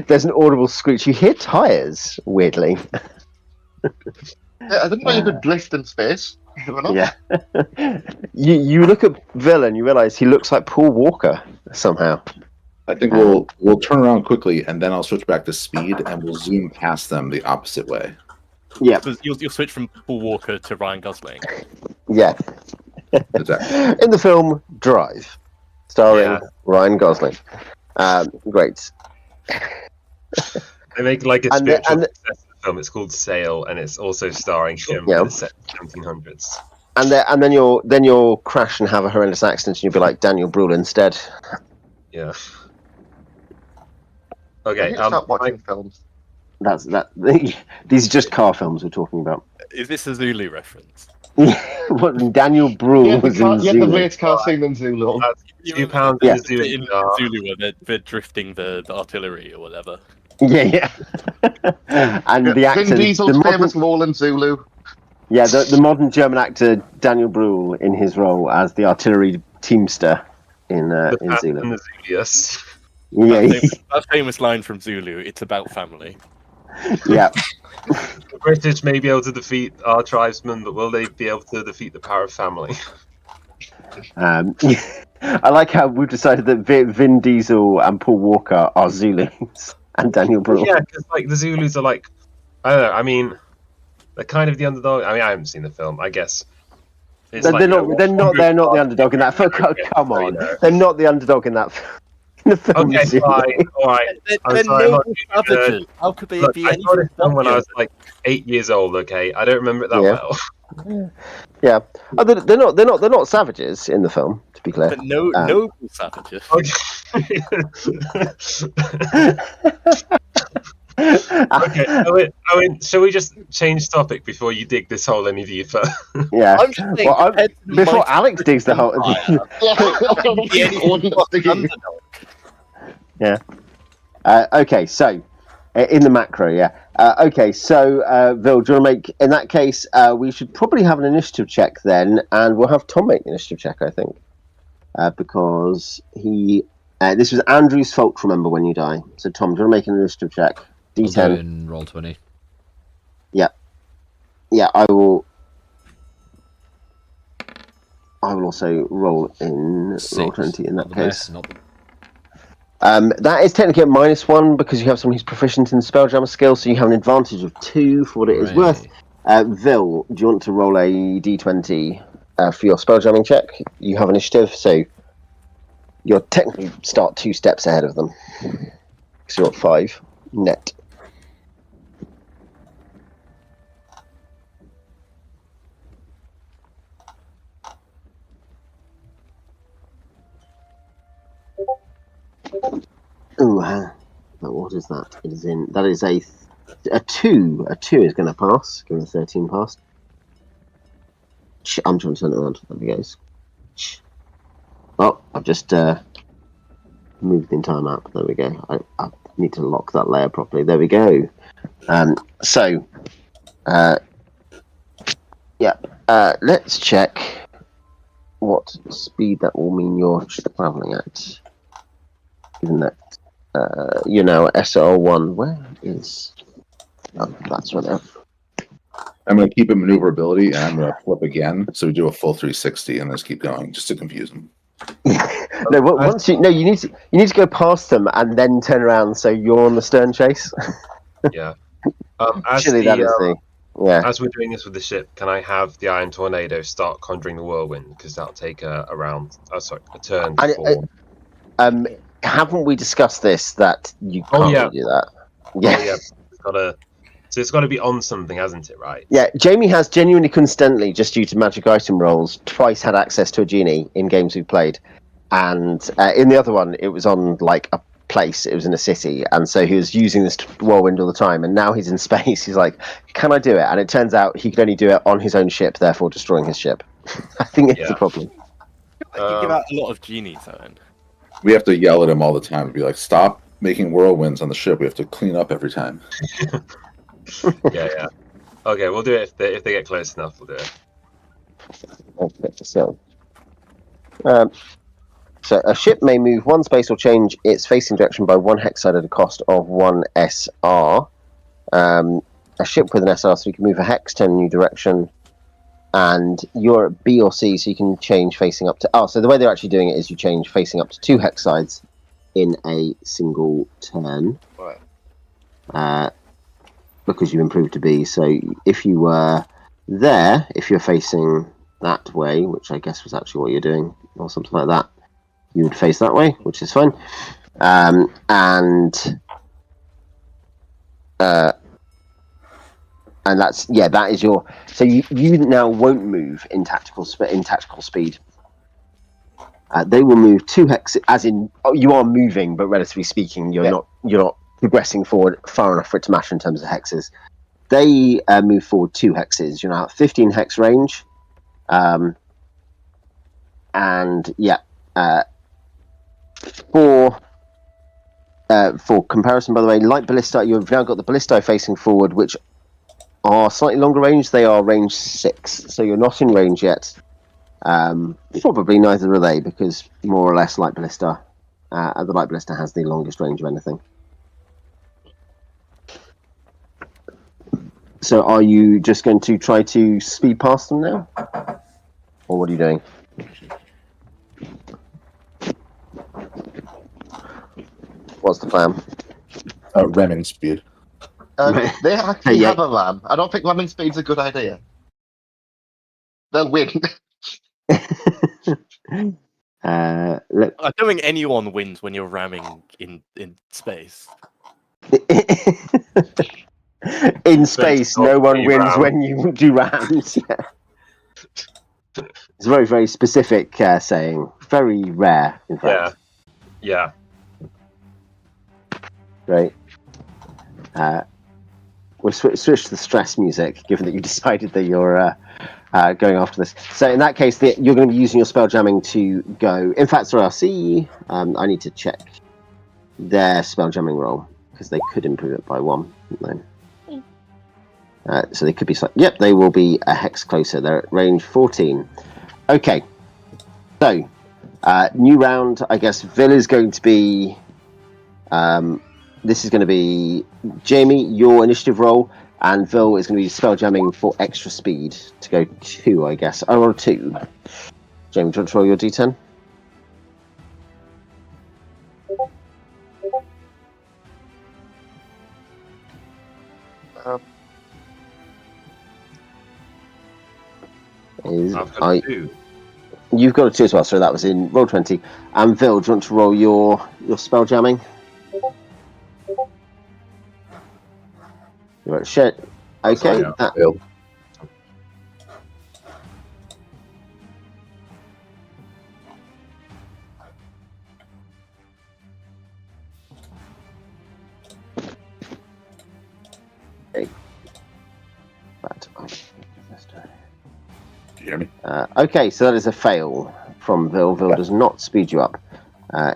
There's an audible screech. You hear tires, weirdly. Yeah, I didn't know you could drift in space. Yeah. you look at Vil and you realise he looks like Paul Walker somehow. I think we'll turn around quickly and then I'll switch back to speed and we'll zoom past them the opposite way. Yeah. So you'll switch from Paul Walker to Ryan Gosling. Yeah. Exactly. In the film Drive, starring Ryan Gosling. Great. They make a And spiritual success of the film. It's called Sail, and it's also starring him in the 1700s. And then you'll crash and have a horrendous accident, and you'll be like Daniel Brühl instead. Yeah. I Okay. need to start watching films. That's that. These are just car films we're talking about. Is this a Zulu reference? What Daniel Brühl was in the Zulu. great car scene in Zulu. £2 Yeah. in Zulu. In Zulu, where they're drifting the artillery or whatever. Yeah. And the actor, Vin Diesel's the modern, famous role in Zulu. yeah, the modern German actor Daniel Brühl in his role as the artillery teamster in Zulu. And the Zulius. Yeah, That famous line from Zulu, it's about family. yeah. The British may be able to defeat our tribesmen, but will they be able to defeat the power of family? I like how we've decided that Vin Diesel and Paul Walker are Zulus and Daniel Brühl. Yeah, because the Zulus are I don't know. I mean, they're kind of the underdog. I mean, I haven't seen the film. I guess it's They're not the underdog in that film. Come on, they're not the underdog in that film. The film Okay, Zulu. fine. All right. They're sorry, I'm not noble being a nerd. savages. How could they Look, be I saw this film when I anything was 8 years old. Okay, I don't remember it that Yeah. well. Yeah, they're not savages in the film. To be clear, but noble savages? Okay, Owen, shall we just change topic before you dig this hole any deeper? Yeah. I'm just saying, Before Alex digs the hole. Yeah. Okay, so in the macro, yeah. Okay, so Vil, do you want to make? In that case, we should probably have an initiative check then, and we'll have Tom make the initiative check, I think, because he. This was Andrew's fault. Remember when you die. So Tom, do you want to make an initiative check? I'll do it D10. in roll 20. Yeah. yeah, I will also roll in roll 20 in that Not the case. best, not the... That is technically a -1 because you have someone who's proficient in Spelljammer skill, so you have an advantage of 2 for what it is worth. Vil, do you want to roll a d20 for your Spelljamming check? You have initiative, so you'll technically start 2 steps ahead of them. So you're at 5 net. Ooh, what is that? It is in. That is a 2. A 2 is going to pass. Given a 13 passed. I'm trying to turn it around. There we go. Oh, I've just moved the entire map. There we go. I need to lock that layer properly. There we go. Let's check what speed that will mean you're traveling at. Given that you're now at SR1. Where is... Oh, that's right there. I'm going to keep a maneuverability, and I'm going to flip again, so we do a full 360, and let's keep going, just to confuse them. No, once you need to go past them and then turn around, so you're on the stern chase. Yeah. As we're doing this with the ship, can I have the Iron Tornado start conjuring the whirlwind? Because that'll take a turn. Haven't we discussed this? That you can't do that. Yeah. Oh, yeah. It's got to be on something, hasn't it? Right. Yeah. Jamie has genuinely coincidentally, just due to magic item rolls, twice had access to a genie in games we've played, and in the other one, it was on like a place. It was in a city, and so he was using this whirlwind all the time. And now he's in space. He's like, "Can I do it?" And it turns out he could only do it on his own ship, therefore destroying his ship. I think it's a problem. You give out a lot of genies, Owen. We have to yell at him all the time to be like, "Stop making whirlwinds on the ship. We have to clean up every time." Yeah. Okay, we'll do it if they get close enough. We'll do it. Okay, so a ship may move 1 space or change its facing direction by 1 hex side at a cost of 1 SR. A ship with an SR, so you can move a hex, turn a new direction, and you're at B or C, so you can change facing up to... Oh, so the way they're actually doing it is you change facing up to 2 hex sides in a single turn. Right. Because you improved to B. So if you were there, if you're facing that way, which I guess was actually what you're doing, or something like that, you would face that way, which is fine. And that's that is your. So you now won't move in tactical speed. They will move 2 hex, as in you are moving, but relatively speaking, you're not progressing forward far enough for it to matter in terms of hexes. They move forward 2 hexes. You're now at 15 hex range, for comparison, by the way, light ballista. You've now got the ballistae facing forward, which are slightly longer range. They are range 6, so you're not in range yet. Probably neither are they, because more or less light ballista. The light ballista has the longest range of anything. So are you just going to try to speed past them now? Or what are you doing? What's the plan? Ramming speed. They actually have a ram. I don't think ramming speed's a good idea. They'll win. I don't think anyone wins when you're ramming in space. In space, no one wins when you do rams. It's a very, very specific saying. Very rare, in fact. Yeah. Right. We'll switch to the stress music, given that you decided that you're going after this. So in that case, you're going to be using your spell jamming to go. In fact, sorry, I'll see. I need to check their spell jamming roll, because they could improve it by 1. No. So they could be yep, they will be a hex closer. They're at range 14. Okay. So, new round. I guess Vil is going to be... this is going to be Jamie, your initiative roll. And Vil is going to be spell jamming for extra speed to go 2, I guess. I roll 2. Jamie, do you want to roll your d10? I've got 2. You've got a 2 as well, so that was in roll 20. And Vil, do you want to roll your spell jamming? You wrote shit. Okay. Sorry, That, Failed. okay. Do you hear me? Okay, so that is a fail from Vil. Vil does not speed you up.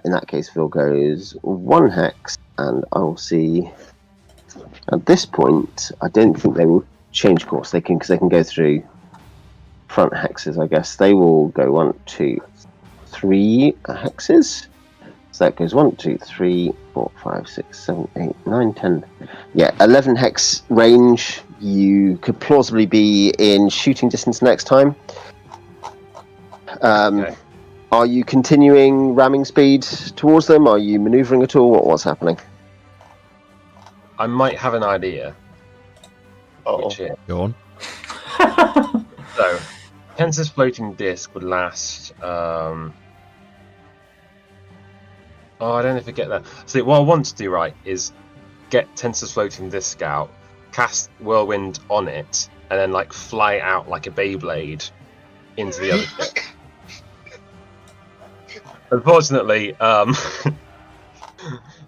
In that case, Vil goes 1 hex, and I'll see. At this point, I don't think they will change course. Because they can go through front hexes, I guess. They will go 1, 2, 3 hexes. So that goes 1, 2, 3, 4, 5, 6, 7, 8, 9, 10. Yeah, 11 hex range. You could plausibly be in shooting distance next time. Okay. Are you continuing ramming speed towards them? Are you manoeuvring at all? What's happening? I might have an idea. Uh-oh. Which is, Go on. so, Tensor's floating disc would last. Oh, I don't know if I get that. So, what I want to do, right, is get Tensor's floating disc out, cast Whirlwind on it, and then, like, fly out like a Beyblade into the other ship. Unfortunately, the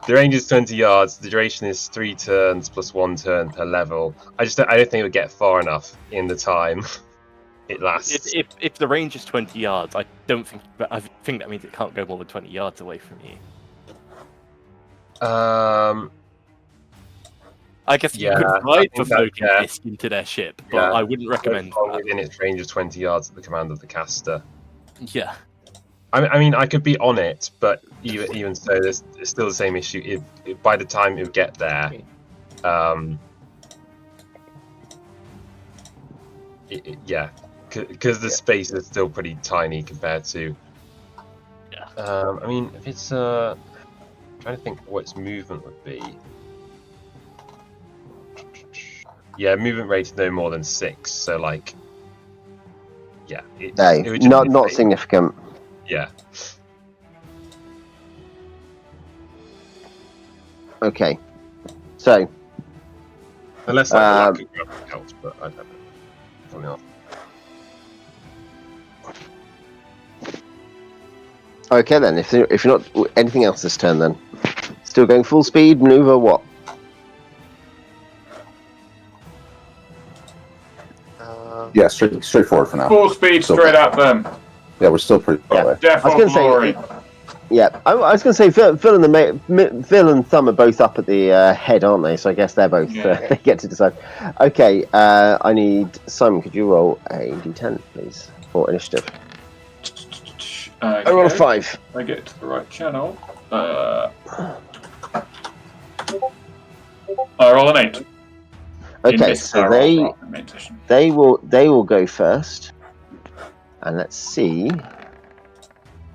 range is 20 yards. The duration is 3 turns plus 1 turn per level. I don't think it would get far enough in the time it lasts. If the range is 20 yards, I think that means it can't go more than 20 yards away from you. I guess you Yeah, could ride the I think that- floating yeah. disc into their ship, but Yeah. I wouldn't recommend that. Within its range of 20 yards at the command of the caster. Yeah. I mean, I could be on it, but even so, it's still the same issue. If by the time it would get there, because the space is still pretty tiny compared to. Yeah. I mean, if it's I'm trying to think what its movement would be. Yeah, movement rate is no more than 6, so like, yeah, it would just be Not safe. significant. Yeah. Okay. So, Unless like the lack of gravity helps, but I don't know. Probably not. okay then. If you're not anything else this turn, then still going full speed, maneuver what? Yeah, straightforward for now. Full speed So- straight at them. Yeah, we're still pretty far away. Death I was or going to glory. say, yeah. I was going to say, Phil and Thumb are both up at the head, aren't they? So I guess they're both Yeah. they get to decide. Okay, I need Simon. Could you roll a d10, please, for initiative? I roll a Okay, 5. I get to the right channel. I roll an 8. In Okay, this so barrel rather than edition. they will go first, and let's see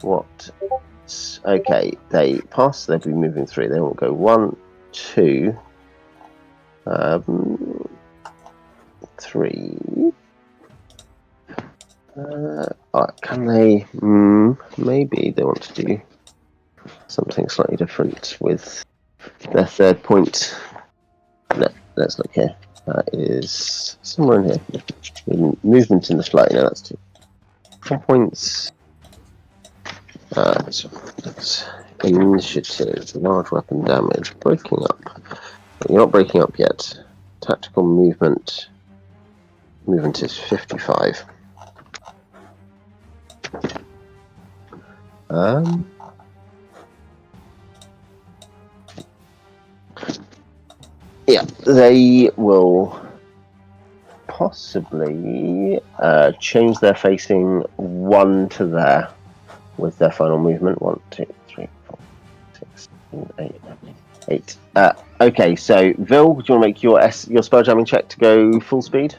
what. Okay, they pass. They'll be moving through. They will go 1, 2, 3. Can they? Maybe they want to do something slightly different with their third point. No, let's look here. That is somewhere in here. Movement in the flight. No, that's 2. 4 points. So that's initiative, large weapon damage, breaking up. You're not breaking up yet. Tactical movement. Movement is 55. Yeah, they will possibly change their facing 1 to there with their final movement. 1, 2, 3, 4, 6, 7, 8. Okay, so Vil, do you want to make your spelljamming check to go full speed?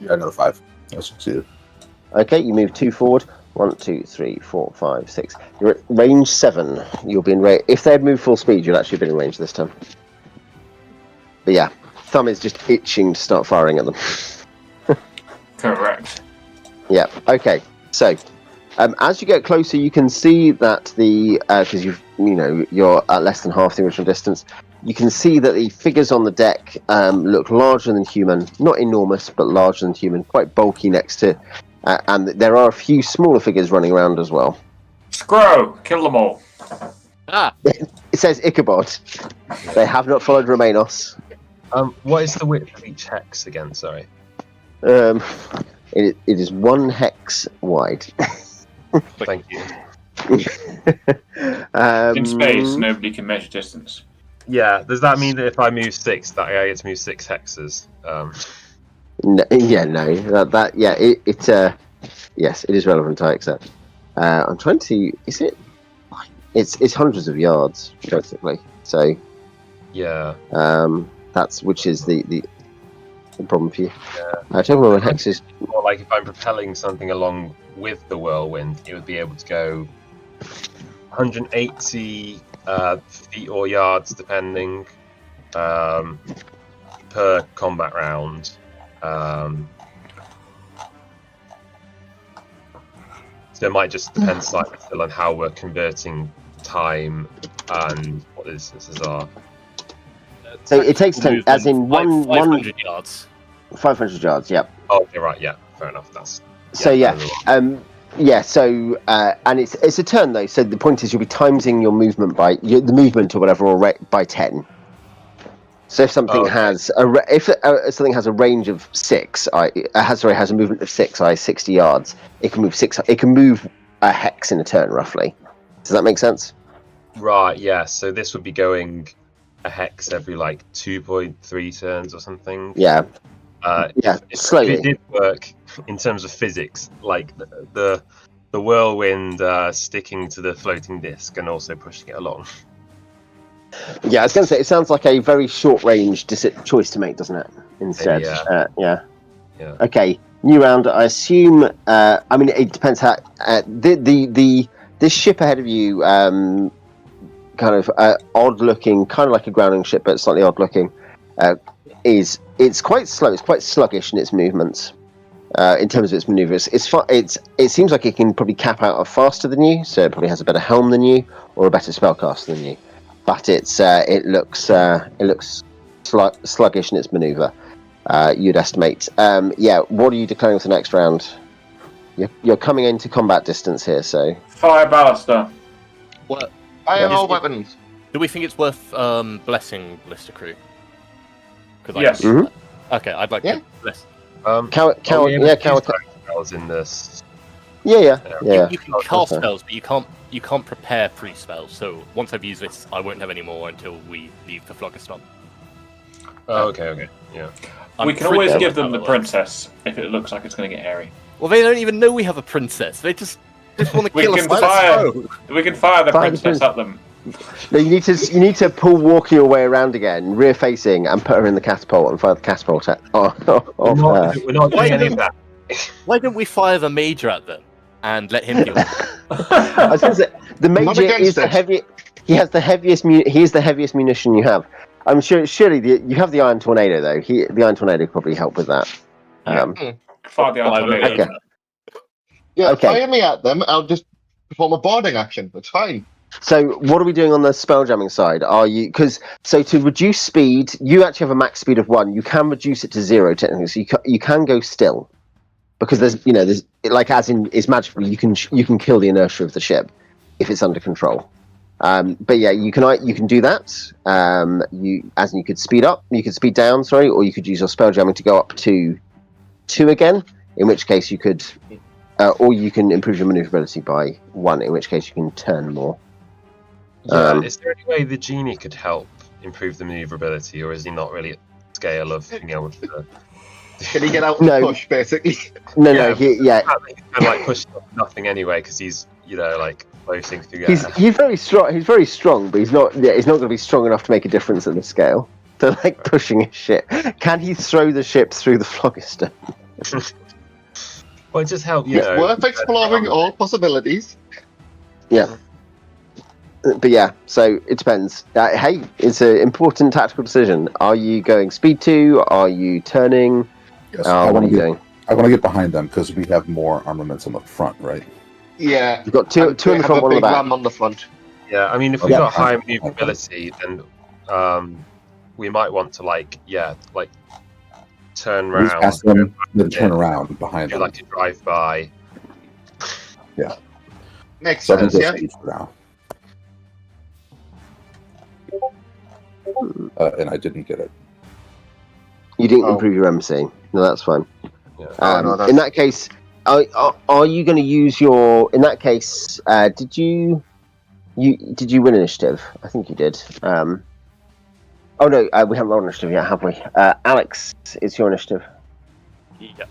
Yeah, another 5. I succeeded. Okay, you move 2 forward. 1, 2, 3, 4, 5, 6. You're at range 7. You'll be in range. If they'd moved full speed, you'd actually been in range this time. But yeah, Thumb is just itching to start firing at them. Correct. Yeah. Okay. So, as you get closer, you can see that because you're at less than half the original distance. You can see that the figures on the deck look larger than human, not enormous, but larger than human, quite bulky next to, and there are a few smaller figures running around as well. Scro, kill them all. Ah, It says Ichabod. They have not followed Romanos. What is the width of each hex again? Sorry. It is 1 hex wide. Thank you. In space, nobody can measure distance. Yeah, does that mean that if I move 6, that I get to move 6 hexes? No, yes, it is relevant. I accept. I'm trying to. Is it? It's hundreds of yards basically. So Yeah. That's which is the problem for you. Yeah. Talking about hexes. Or like if I'm propelling something along with the whirlwind, it would be able to go 180 feet or yards, depending, per combat round. So it might just depend slightly still on how we're converting time and what this is our. So it takes 10, as in 500 yards. 500 yards. Yep. Oh, you're right. Yeah, fair enough. That's. So So and it's a turn though. So the point is you'll be timesing your movement by the movement or whatever, or by 10. So if something has something has a range of 6, has a movement of 6, 60 yards, it can move 6. It can move a hex in a turn, roughly. Does that make sense? Right. Yeah. So this would be going a hex every like 2.3 turns or something. Yeah. If Slowly. it did work in terms of physics, like the whirlwind sticking to the floating disc and also pushing it along. Yeah, I was going to say, it sounds like a very short-range choice to make, doesn't it? Instead, Yeah. Okay, new round. I assume. I mean, it depends how this ship ahead of you, kind of odd-looking, kind of like a grounding ship, but slightly odd-looking. It's quite slow. It's quite sluggish in its movements. In terms of its maneuvers, it seems like it can probably cap out faster than you, so it probably has a better helm than you or a better spellcaster than you. But it looks sluggish in its maneuver. You'd estimate. What are you declaring for the next round? You're coming into combat distance here, so Fire baluster. What? Fire all weapons. Do we think it's worth blessing Blister Crew? Yes. Okay, I'd like to bless. Spells in this. Yeah. You can cast spells, but you can't prepare pre-spells. So once I've used this, I won't have any more until we leave the Phlogiston. Oh, okay, yeah. We can always give them the princess if it looks like it's going to get airy. Well, they don't even know we have a princess. They just want to kill us. We can fire the princess at them. No, you need to pull Walker your way around again, rear facing, and put her in the catapult and fire the catapult at. We're not doing any of that. Why don't we fire the Major at them and let him do it? I was going to say the Major is the heavy. He has the heaviest. He is the heaviest munition you have. I'm sure. Surely you have the Iron Tornado though. The Iron Tornado could probably help with that. Fire the Iron Tornado. Okay. Yeah, fire me at them. I'll just perform a boarding action. That's fine. So what are we doing on the spelljamming side? So to reduce speed, you actually have a max speed of 1. You can reduce it to 0 technically, so you can go still, because there's like as in it's magical. You can kill the inertia of the ship if it's under control. But yeah, you can do that. You could speed up, you could speed down, or you could use your spelljamming to go up to 2 again. In which case you could, or you can improve your maneuverability by 1. In which case you can turn more. Yeah, is there any way the genie could help improve the maneuverability, or is he not really at the scale of being able to? Can he get out and push, basically? No. He kind of like pushing off nothing anyway, because he's like floating through. He's very strong. He's very strong, but he's not. Yeah, he's not going to be strong enough to make a difference at the scale. So like pushing his ship. Can he throw the ship through the phlogiston? Well, just help. It's worth exploring all possibilities. Yeah. But yeah, so it depends. Hey, it's an important tactical decision. Are you going speed 2? Are you turning? Yes, What are you doing? I want to get behind them because we have more armaments on the front, right? Yeah. You've got two in the front, one on the back. Ram on the front. Yeah, I mean, if we've got high maneuverability, then we might want to turn around. Past them, then turn around behind them. Like a drive-by. Yeah. Makes So I think sense, that's yeah. each for now. And I didn't get it. You didn't improve your MC. No, that's fine. Yeah. In that case, are you going to use your? In that case, did you win initiative? I think you did. Oh no, we haven't rolled initiative yet, have we? Alex, it's your initiative. Yeah.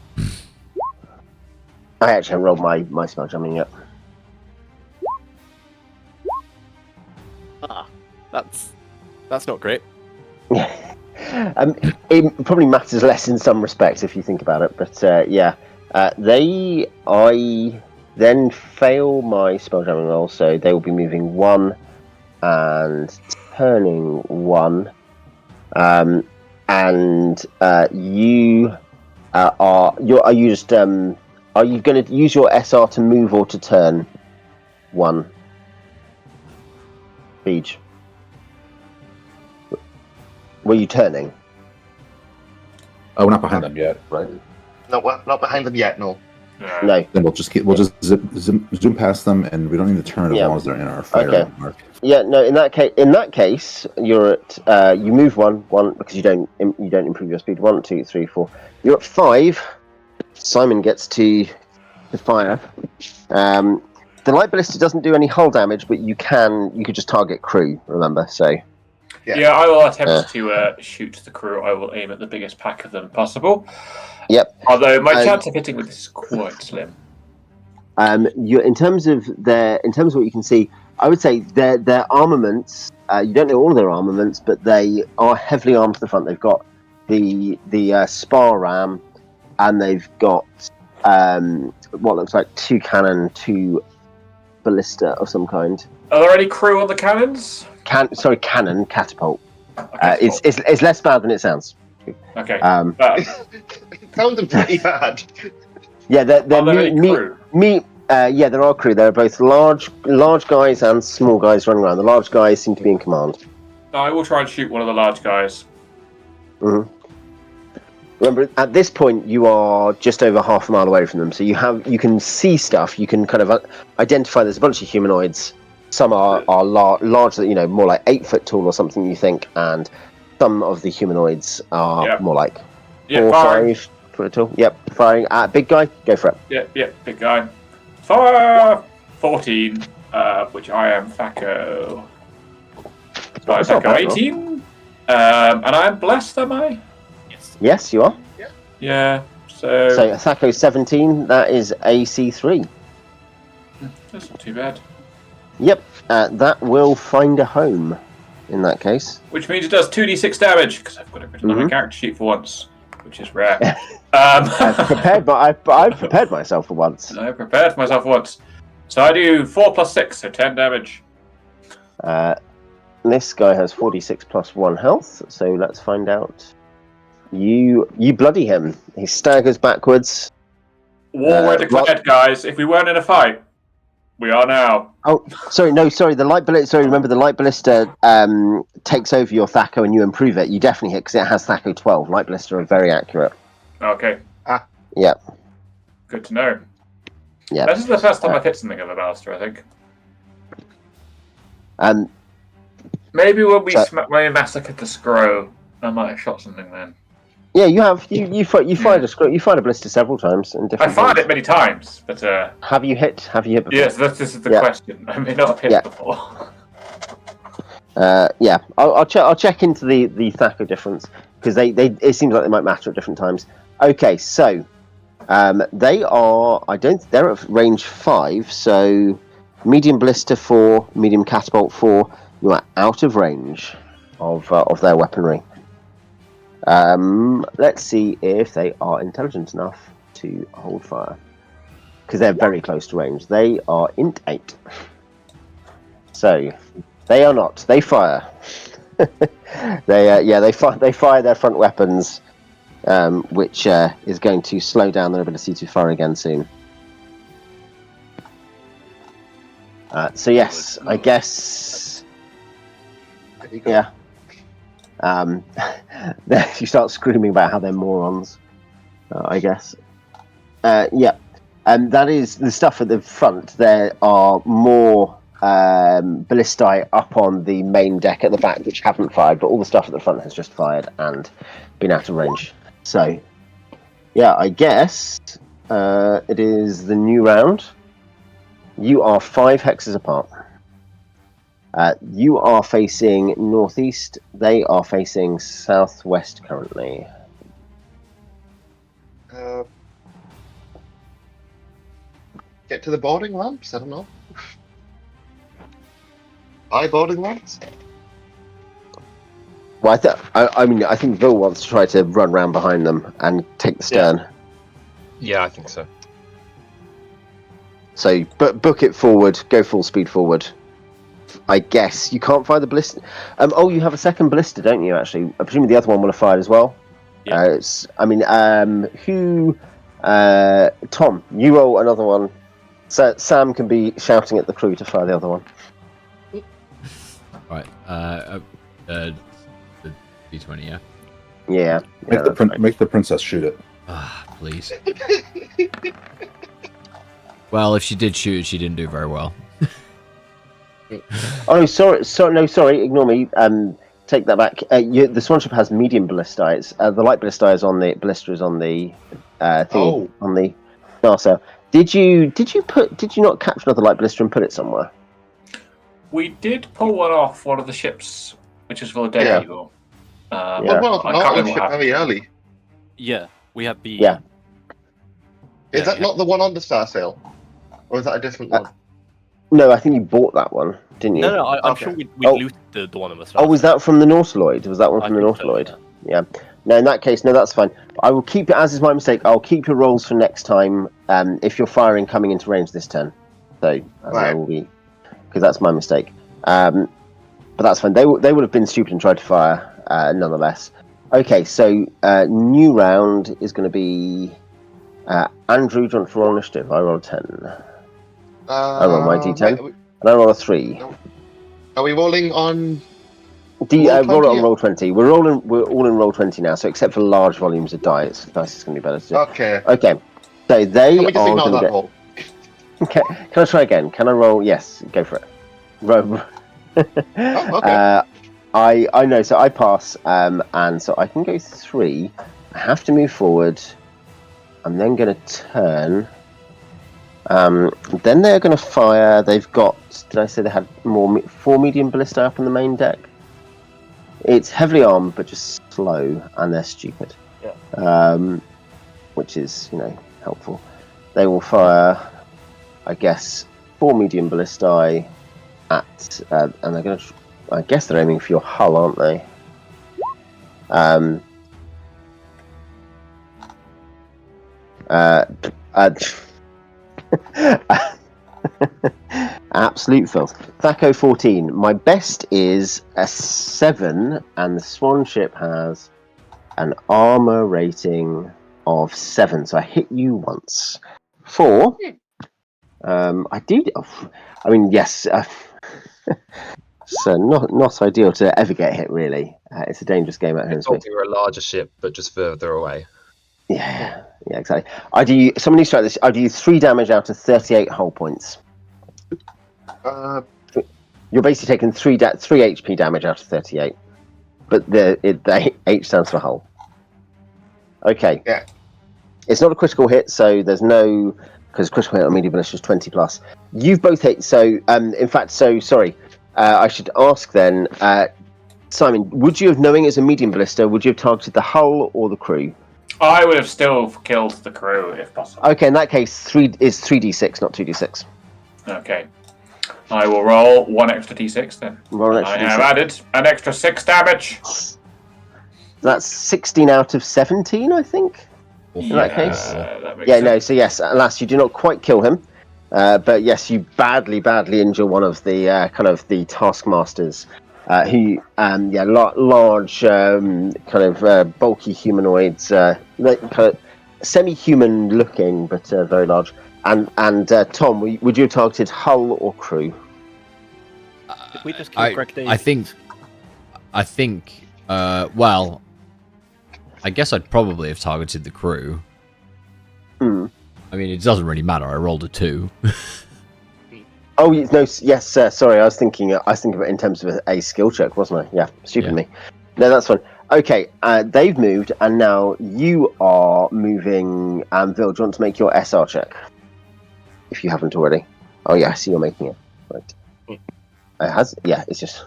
I actually haven't rolled my spell jamming yet. That's not great. It probably matters less in some respects if you think about it, but I then fail my spell jamming roll, so they will be moving 1 and turning 1, and you are you going to use your SR to move or to turn 1? Beach. Were you turning? Oh, we're not behind them yet, right? No, we're not behind them yet, no. No. Then we'll just zoom past them, and we don't need to turn as long as they're in our fire mark. Yeah, no. In that case, you're at you move one because you don't improve your speed. 1, 2, 3, 4. You're at 5. Simon gets to fire. The light ballista doesn't do any hull damage, but you could just target crew. Remember, so. Yeah, I will attempt to shoot the crew. I will aim at the biggest pack of them possible. Yep. Although my chance of hitting with this is quite slim. In terms of what you can see, I would say their armaments. You don't know all of their armaments, but they are heavily armed to the front. They've got the spar ram, and they've got what looks like 2 cannon, 2 ballista of some kind. Are there any crew on the cannons? Cannon, catapult. It's less bad than it sounds. Okay. It sounded pretty bad. Yeah, they're crew? Yeah, there are crew. There are both large guys and small guys running around. The large guys seem to be in command. I will try and shoot one of the large guys. Mm-hmm. Remember, at this point, you are just over half a mile away from them, so you can see stuff. You can kind of identify there's a bunch of humanoids. Some are large, more like 8 foot tall or something, you think, and some of the humanoids are more like 4 or 5 foot tall. Yep, firing at big guy. Go for it. Yep, big guy. Fire 14, which I am Thaco. So I'm Thaco 18, and I'm blessed, am I? Yes, you are. Yeah. So Thaco 17. That is AC 3. That's not too bad. Yep, that will find a home in that case. Which means it does 2d6 damage, because I've got it written on my character sheet for once, which is rare. I've prepared myself for once. I prepared myself for once. So I do 4 plus 6, so 10 damage. This guy has 46 plus 1 health, so let's find out. You bloody him. He staggers backwards. War declared, guys. If we weren't in a fight, we are now. Oh, sorry. The light ballista. Sorry, remember the light ballista takes over your Thaco and you improve it. You definitely hit because it has Thaco 12. Light ballista are very accurate. Okay. Yep. Good to know. Yeah. This is the first time I've hit something of a ballista, I think. Maybe when we massacred the Scro, I might have shot something then. Yeah, you have. You fired a Scro. You fired a ballista several times. I fired it many times, but have you hit? Have you hit before? Yes, this is the question. I may not have hit before. Yeah, I'll check into the Thaco difference because it seems like they might matter at different times. Okay, so they're at range 5, so medium blister 4, medium catapult 4. You are out of range of their weaponry. Let's see if they are intelligent enough to hold fire, because they're very close to range. They are int 8. So they are not. They fire. They fire their front weapons, which is going to slow down their ability to fire again soon. So yes, I guess. Yeah. You start screaming about how they're morons. I guess. Yeah. And that is the stuff at the front. There are more ballistae up on the main deck at the back which haven't fired, but all the stuff at the front has just fired and been out of range. So, yeah, I guess it is the new round. You are 5 hexes apart. You are facing northeast. They are facing southwest currently. Get to the boarding ramps? I don't know. Boarding ramps? Well, I think Bill wants to try to run round behind them and take the stern. Yeah, I think so. So, but book it forward. Go full speed forward. I guess you can't fire the blister. You have a second blister, don't you? Actually, I presume the other one will have fired as well. Yeah. Tom, you roll another one. So Sam can be shouting at the crew to fire the other one. Right. The D20, yeah. Yeah. Make the princess shoot it. Please. Well, if she did shoot, she didn't do very well. Oh, sorry. Ignore me. Take that back. The Swanship has medium ballistae. The light ballistae is on the blister is on the thing on the Narsa. Did you not capture another light blister and put it somewhere? We did pull one off one of the ships, which is for the day Eagle. Well, I can't remember what very early. Yeah, we have the. Yeah. Is that not the one on the Star Sail? Or is that a different one? No, I think you bought that one, didn't you? No, I'm Okay. sure we looted the one on the Star. Oh, was that from the Nautiloid? Was that one from the think so, Nautiloid? Yeah. No, in that case, no, that's fine. I will keep it, as is my mistake, I'll keep your rolls for next time if you're firing coming into range this turn. So, I will be, because that's my mistake. But that's fine. They would have been stupid and tried to fire nonetheless. Okay, so new round is going to be Andrew, do you want to roll initiative? I roll 10. I roll my d10, and I roll a 3. Are we rolling on... roll it on roll 20. We're all in roll 20 now, so except for large volumes of dice, dice is going to be better to do. Okay. So they Can we just are ignore going to that get... roll? Okay. Can I try again? Can I roll? Yes, go for it. Roll. Okay. I know, so I pass, and so I can go 3. I have to move forward. I'm then going to turn. Then they're going to fire. They've got. Did I say they had 4 medium ballistae up on the main deck? It's heavily armed, but just slow, and they're stupid. Yeah. Which is, helpful. They will fire, I guess, 4 medium ballistae at, and they're going to. I guess they're aiming for your hull, aren't they? Absolute filth. Thaco 14. My best is a 7, and the Swan ship has an armor rating of 7. So I hit you once. 4. I did. I mean, yes. So not ideal to ever get hit. Really, it's a dangerous game at home. We were a larger ship, but just further away. Yeah, exactly. Somebody strike this. I do 3 damage out of 38 hull points. You're basically taking 3 HP damage out of 38, but the H stands for hull. Okay. Yeah. It's not a critical hit, so there's no, because critical hit on medium ballistia is 20 plus. You've both hit. So in fact, sorry. I should ask then, Simon. Would you have, knowing it's a medium ballista, would you have targeted the hull or the crew? I would have still killed the crew if possible. Okay, in that case, 3 is 3d6, not 2d6. Okay. I will roll 1 extra d6 then. Roll an I extra have D6. added an extra 6 damage. That's 16 out of 17, I think. In that case. That makes Yeah, sense. no, so yes, alas, you do not quite kill him. But yes, you badly injure one of the kind of the taskmasters. Who, large, kind of bulky humanoids, kind of semi-human looking, but very large. And Tom, would you have targeted hull or crew? Did we just kill Greg Davies? I think. Well, I guess I'd probably have targeted the crew. I mean, it doesn't really matter. I rolled a 2. Oh no, yes, sorry. I was thinking of it in terms of a skill check, wasn't I? Yeah, stupid me. No, that's fine. Okay, they've moved, and now you are moving. Vil, do you want to make your SR check? If you haven't already. Oh yeah, I see you're making it. Right. It has. Yeah, it's just.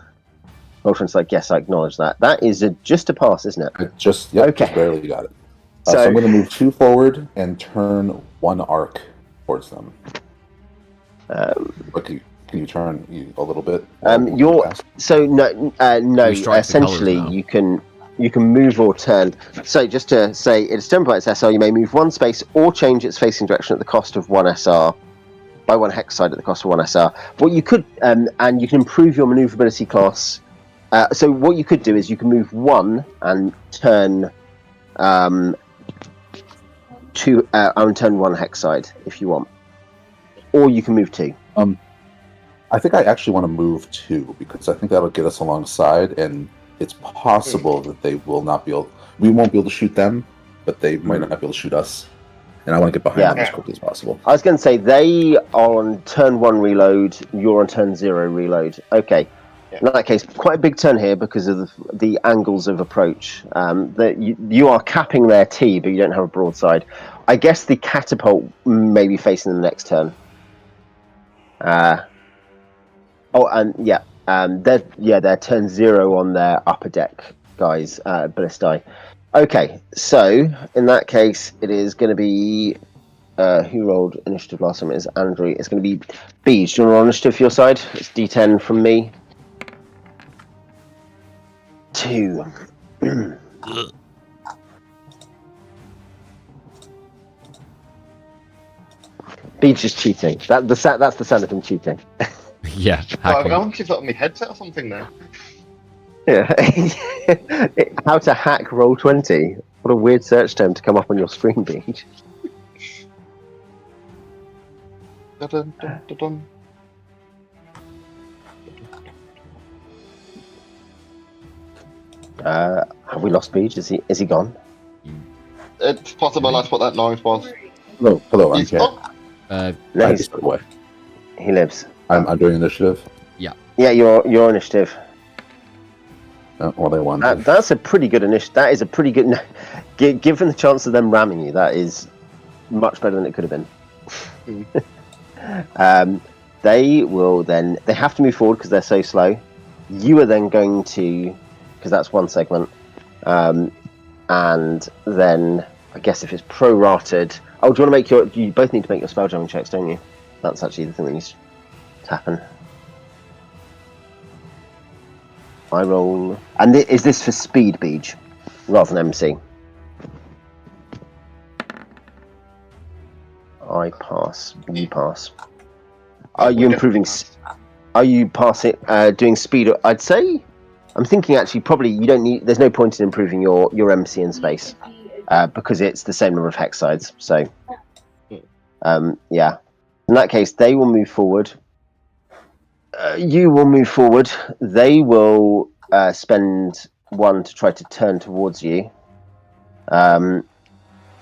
Voltron's like, yes, I acknowledge that. That is just a pass, isn't it? Just barely got it. So So- I'm going to move 2 forward and turn 1 arc towards them. But can you turn a little bit? So no. We strike the Essentially, colours now. you can move or turn. So just to say, it's tempered by its SR. You may move 1 space or change its facing direction at the cost of 1 SR. By 1 hex side at the cost of 1 SR. What you could, and you can improve your maneuverability class. So what you could do is you can move 1 and turn 2 and turn 1 hex side if you want, or you can move 2. I think I actually want to move 2 because I think that'll get us alongside, and it's possible that they will not be able. We won't be able to shoot them, but they might not be able to shoot us. And I want to get behind them as quickly as possible. I was going to say they are on turn 1 reload. You're on turn 0 reload. Okay. In that case, quite a big turn here because of the angles of approach. That you are capping their T, but you don't have a broadside. I guess the catapult may be facing the next turn. They're turn 0 on their upper deck guys, ballistae. Okay, so in that case, it is going to be who rolled initiative last time? It is Andrew. It's going to be Beej. Do you want to roll initiative for your side? It's D10 from me. 2. Beej is cheating. That's the sound of him cheating. Yeah, I hacking. don't think it's on my headset or something now. Yeah. How to hack Roll20. What a weird search term to come up on your screen, Beej. Dun, dun, dun, dun. Have we lost Beej? Is he gone? It's possible that's what that noise was. Hello, I'm He's here. up. No, I just put away. he lives. I'm doing initiative. Yeah, your initiative. Well, they won. That's a pretty good initiative. That is a pretty good. Given the chance of them ramming you, that is much better than it could have been. They will then. They have to move forward because they're so slow. You are then going to, because that's one segment, and then I guess if it's prorated. Oh, do you want to make your? You both need to make your spelljamming checks, don't you? That's actually the thing that needs to happen. I roll, and is this for speed, Beej, rather than MC? I pass. You pass. Are you improving? Are you passing? Doing speed? I'd say. I'm thinking actually probably you don't need. There's no point in improving your MC in space because it's the same number of hex sides. So, yeah. In that case, they will move forward. You will move forward. They will spend 1 to try to turn towards you. At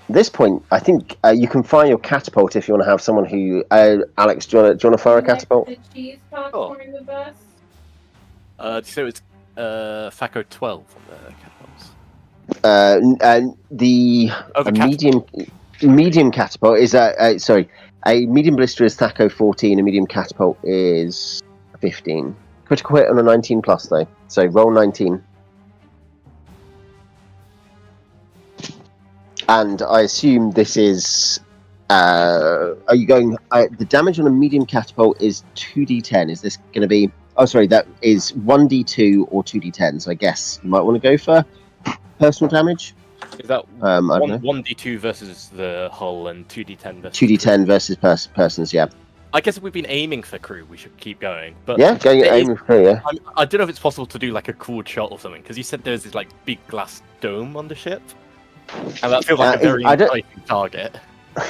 this point, I think you can fire your catapult if you want to have someone who. Alex, do you want to fire a catapult? Oh. So it's Facco 12 on the catapults. The catapult. medium catapult is a medium blister is Thaco 14. A medium catapult is 15. Critical hit on a 19 plus though. So roll 19. And I assume this is Are you going? The damage on a medium catapult is 2d10. Is this going to be? Oh, sorry, that is 1d2 or 2d10. So I guess you might want to go for personal damage. Is that I don't know. 1d2 versus the hull and 2d10 versus 2d10 versus persons? Yeah. I guess if we've been aiming for crew, we should keep going. But Yeah, going aiming for crew. Yeah. I don't know if it's possible to do like a cool shot or something, because you said there's this like big glass dome on the ship, and that feels like a very exciting target. Is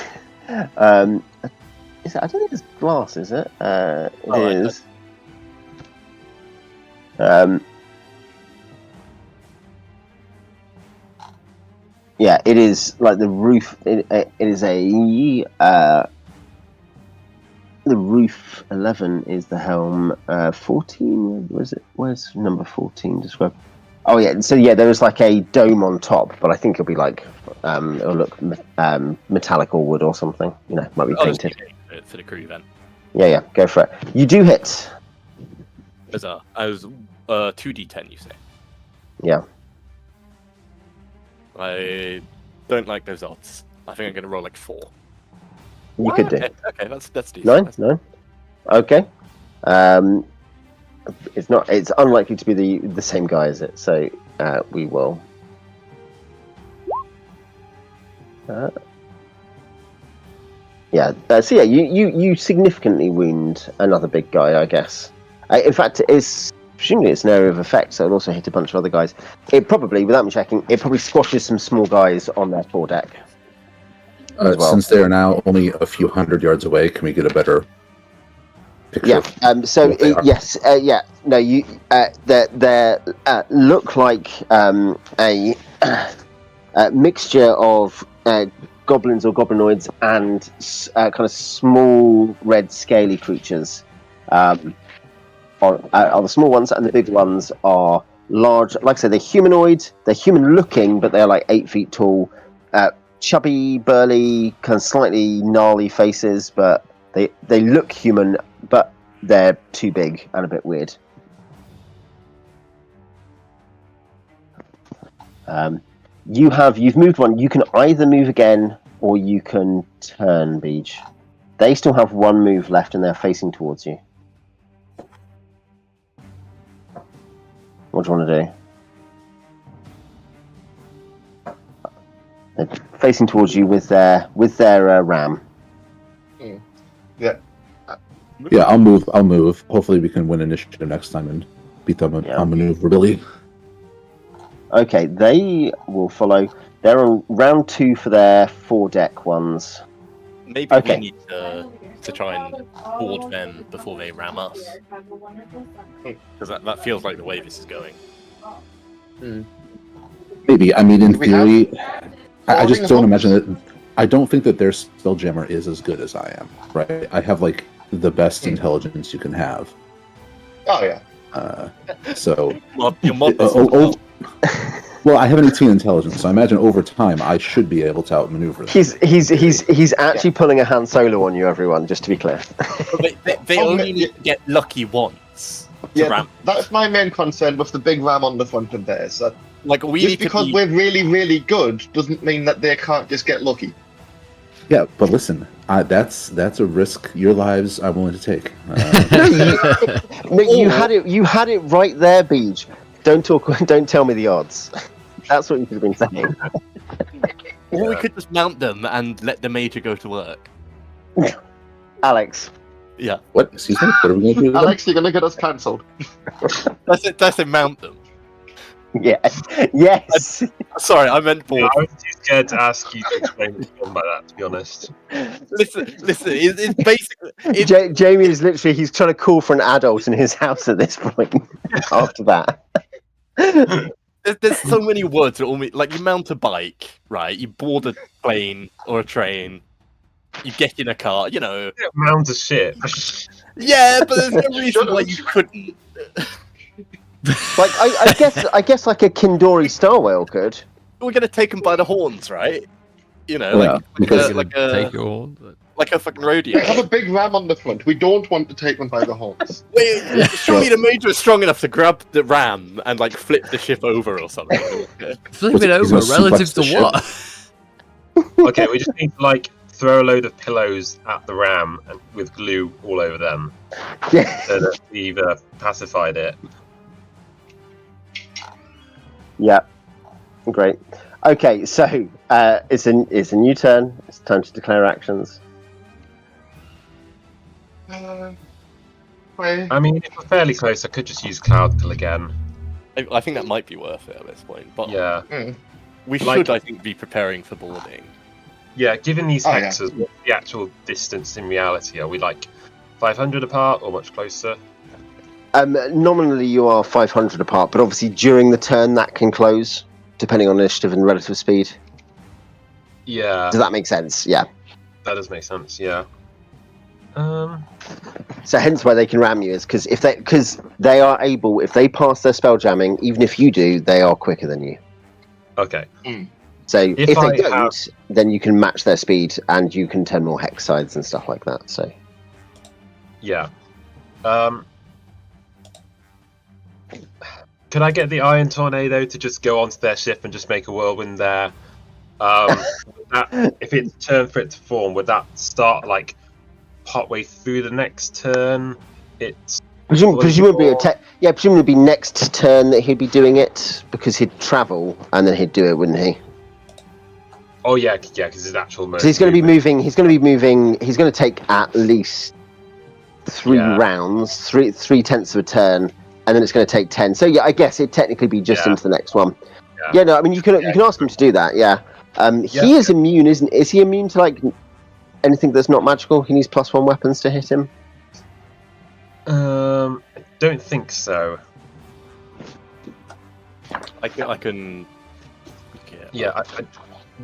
it, I don't think it's glass, is it? It is. Yeah, it is like the roof. It is a. The roof 11 is the helm. 14 was it? Where's number 14 described? Oh yeah, so yeah, there is like a dome on top, but I think it'll be like it'll look metallic or wood or something. You know, might be painted. For the crew then. Yeah, go for it. You do hit. Bizarre. I was 2d10. You say? Yeah. I don't like those odds. I think I'm going to roll like 4. You could do. Okay, that's decent. 9. Okay. It's not. It's unlikely to be the same guy, is it? So we will. Yeah. So yeah, you significantly wound another big guy, I guess. In fact, presumably it's an area of effect, so it'll also hit a bunch of other guys. It probably, without me checking, it probably squashes some small guys on their foredeck. Well. Since they are now only a few hundred yards away, can we get a better picture? Yeah. So yes. Yeah. No. You. They look like a mixture of goblins or goblinoids and kind of small red scaly creatures. Are the small ones, and the big ones are large. Like I said, they're humanoid. They're human-looking, but they're like 8 feet tall. Chubby, burly, kind of slightly gnarly faces, but they look human, but they're too big and a bit weird. You've moved one. You can either move again or you can turn, Beej. They still have one move left and they're facing towards you. What do you want to do? They're facing towards you with their ram. Yeah. Yeah, I'll move. Hopefully we can win initiative next time and beat them on maneuverability. Okay, they will follow. They're on round 2 for their 4-deck ones. Maybe we need to try and board them before they ram us. Because that feels like the way this is going. Maybe. I mean, in theory, I just don't imagine that. I don't think that their Spelljammer is as good as I am. Right? I have like the best intelligence you can have. Oh yeah. So. Well, I have an 18 intelligence, so I imagine over time I should be able to outmaneuver them. He's actually pulling a Han Solo on you, everyone. Just to be clear. they only need to get lucky once. Yeah, that's my main concern with the big ram on the front of theirs. That like because we're really, really good doesn't mean that they can't just get lucky. Yeah, but listen, that's a risk your lives are willing to take. You had it right there, Beej. Don't tell me the odds. That's what you could have been saying. Or we could just mount them and let the Major go to work. Alex. Yeah. What? Excuse me? What are we going to do? Alex, you're going to get us cancelled. That's it, mount them. Yeah. Yes. Sorry, I meant board. I was too scared to ask you to explain what you mean by that, to be honest. Listen, it's basically... Jamie is literally, he's trying to call for an adult in his house at this point, after that. There's so many words that all mean... Like, you mount a bike, right? You board a plane or a train. You get in a car, you know... Mount a ship. Yeah, but there's no reason why you couldn't... Like I guess like a Kindori star whale could. We're gonna take them by the horns, right? You know, Yeah, like take your horn, like a fucking rodeo. We have a big ram on the front. We don't want to take them by the horns. Wait, surely the Major is strong enough to grab the ram and like flip the ship over or something. Flip it over relative to what? Okay, we just need to like throw a load of pillows at the ram and with glue all over them. Yeah. So that we've pacified it. Yeah. Great. Okay, so it's a new turn. It's time to declare actions. I mean, if we're fairly close, I could just use Cloud Kill again. I think that might be worth it at this point. But Yeah. we Like- should, I think, be preparing for boarding. Yeah, given these Oh, yeah. hexes, what's the actual distance in reality? Are we like 500 apart or much closer? Nominally, you are 500 apart, but obviously during the turn that can close, depending on initiative and relative speed. Yeah, Does that make sense? Yeah. that does make sense. Yeah. So hence why they can ram you is because they are able, if they pass their spell jamming, even if you do, they are quicker than you. Okay. So if I they don't, then you can match their speed and you can turn more hex sides and stuff like that. So Yeah. Could I get the Iron Tornado to just go onto their ship and just make a whirlwind there? If it's turn for it to form, would that start like partway through the next turn? It's presumably presumably be next turn that he'd be doing it because he'd travel and then he'd do it, wouldn't he? Oh yeah, because his actual mode. So he's going to be moving. He's going to take at least 3 rounds, 3/10 of a turn, and then it's going to take 10. So yeah, I guess it'd technically be just into the next one. Yeah, no, I mean you can ask him to do that. Yeah, he is immune, isn't? Is he immune to like anything that's not magical? He needs +1 weapons to hit him. I don't think so. I can. Yeah.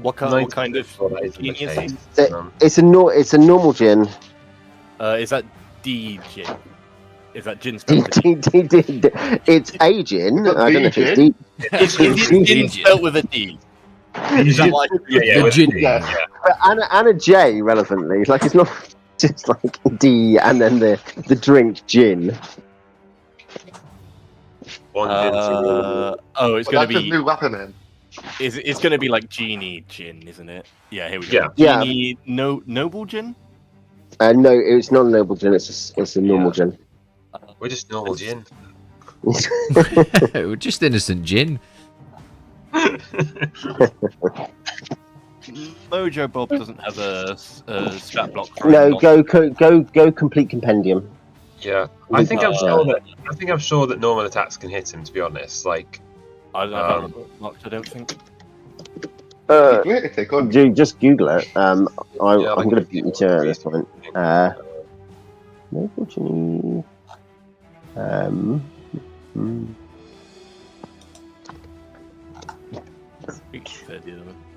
What kind of genius? It's a normal gin. Is that D gin? Is that gin? It's a gin. I don't know if it's D. It's gin spelled with a D. Is that like the gin? Yeah. But and a J relevantly. Like it's not just like D and then the drink gin. It's going to be new weapon then. It's going to be like genie gin, isn't it? Yeah, here we Yeah. go. Genie noble gin. No, it's not a noble gin. It's a normal gin. We're just normal gin. We're just innocent gin. Mojo Bob doesn't have a stat block. No, go complete compendium. Yeah, I think I'm sure that normal attacks can hit him. To be honest, like I don't think. Great if they could. Just Google it. I'm going to beat you to it at this point. Noble genie.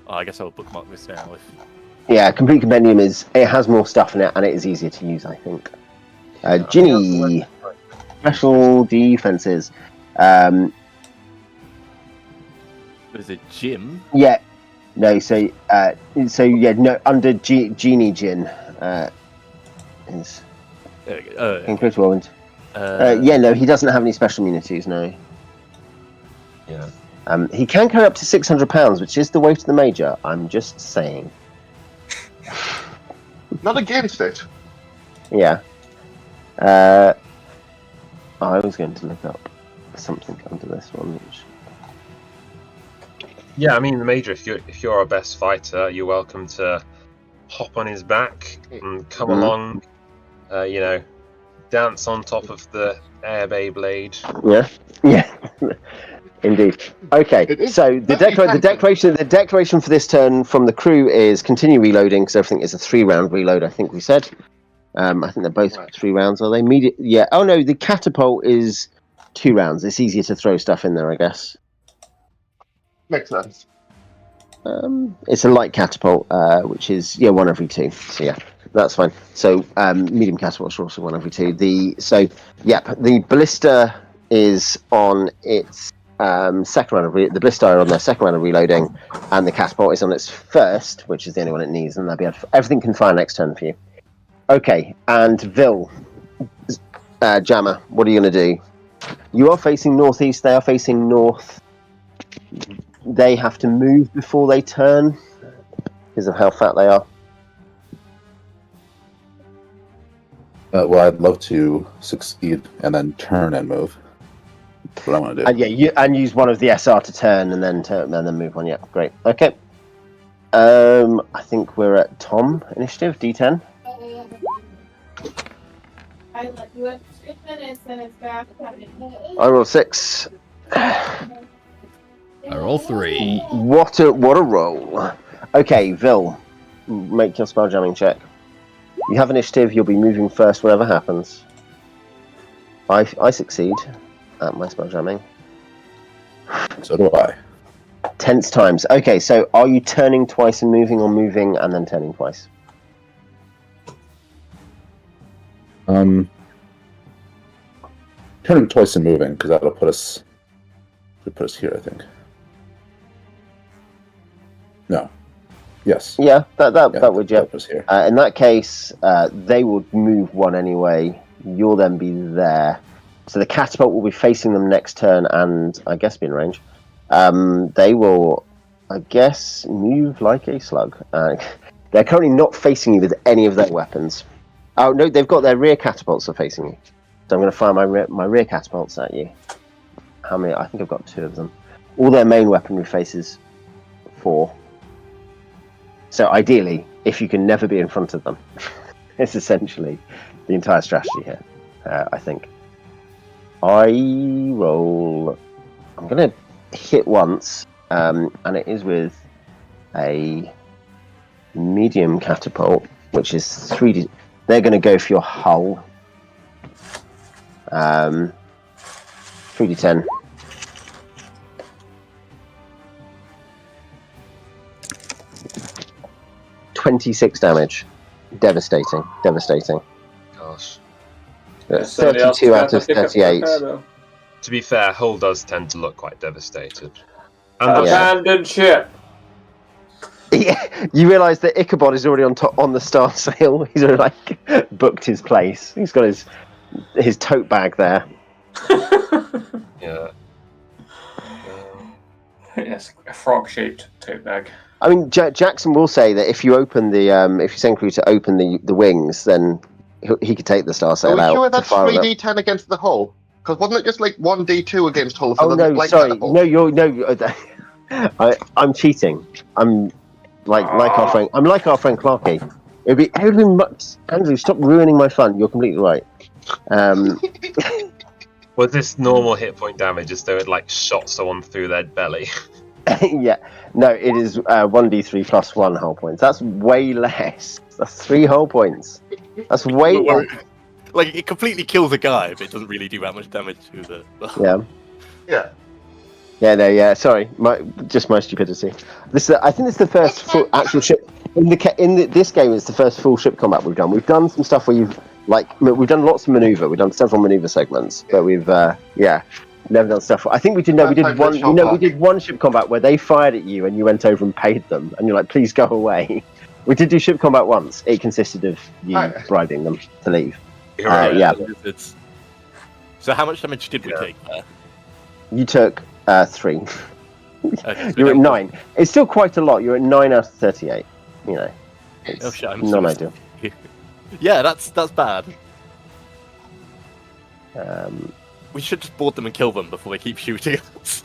I guess I'll bookmark this now. Yeah, complete compendium has more stuff in it and it is easier to use, I think. Ginny, special defenses. Is it Jim? Yeah, no. So no. Under Genie Gin is There we go. in critical wound. No, he doesn't have any special immunities. No. Yeah. He can carry up to 600 pounds, which is the weight of the major. I'm just saying. Not against it. Yeah. I was going to look up something under this one. Which... Yeah, I mean, the Major, if you're our best fighter, you're welcome to hop on his back and come along, dance on top of the air Beyblade. Yeah. Indeed. Okay, so the declaration for this turn from the crew is continue reloading, because everything is a 3-round reload, I think we said. I think they're both 3 rounds, are they? Yeah. Oh no, the catapult is 2 rounds. It's easier to throw stuff in there, I guess. Makes sense. It's a light catapult, which is 1 every 2. So yeah, that's fine. So medium catapults are also 1 every 2. The ballista is on its second round of the ballista are on their second round of reloading, and the catapult is on its first, which is the only one it needs, and they'll be able to, everything can fire next turn for you. Okay, and Vil, Jammer, what are you going to do? You are facing northeast. They are facing north. They have to move before they turn because of how fat they are. Well, I'd love to succeed and then turn and move. That's what I want to do. And and use one of the SR to turn and then move on. Yeah, great. Okay. I think we're at Tom initiative D10. I let you at 3 minutes and it's back. I roll 6. I roll 3. What a roll. Okay, Vil, make your spelljamming check. You have initiative. You'll be moving first, whatever happens. I succeed at my spelljamming. So do I. Tense times. Okay, so are you turning twice and moving, or moving and then turning twice? Turning twice and moving, because that'll put us here, I think. No. Yes. Yeah, that would, yeah. Put us here. In that case, they will move one anyway. You'll then be there. So the catapult will be facing them next turn, and I guess be in range. They will, I guess, move like a slug. They're currently not facing you with any of their weapons. Oh no, they've got their rear catapults are facing you. So I'm going to fire my rear catapults at you. How many? I think I've got 2 of them. All their main weaponry faces 4. So ideally, if you can never be in front of them, it's essentially the entire strategy here. I think. I'm going to hit once, and it is with a medium catapult, which is 3D. They're going to go for your hull. 3d10. 26 damage. Devastating. Gosh. 32 out of 38. To be fair, Hull does tend to look quite devastated. Abandoned ship. Yeah, you realise that Ichabod is already on the star sail. He's already booked his place. He's got his tote bag there. Yeah. Yes, a frog-shaped tote bag. I mean, Jackson will say that if you open if you send crew to open the wings, then he could take the star sail out. Are we sure to that's fire 3d10 against the hull? Because wasn't it just 1d2 against hull? Oh no, sorry, I'm cheating. I'm like our friend. I'm like our friend Clarky. It would be much. Andrew, stop ruining my fun. You're completely right. Was this normal hit point damage as though it shot someone through their belly? Yeah, no, it is 1d3 plus 1 hull points. That's way less. That's 3 hull points. That's way less. It completely kills a guy, but it doesn't really do that much damage to the. Yeah. Yeah, no, yeah. Sorry, my stupidity. I think this is the first full actual ship this game. Is the first full ship combat we've done. We've done some stuff where we've done lots of maneuver. We've done several maneuver segments, but we've never done stuff. I think we did. No, we did one. We did one ship combat where they fired at you and you went over and paid them, and you're like, "Please go away." We did do ship combat once. It consisted of you bribing them to leave. Yeah. So how much damage did we take there? You took 3. You're at 9. It's still quite a lot. You're at 9 out of 38. You know, it's not ideal. Yeah, that's bad. We should just board them and kill them before they keep shooting us.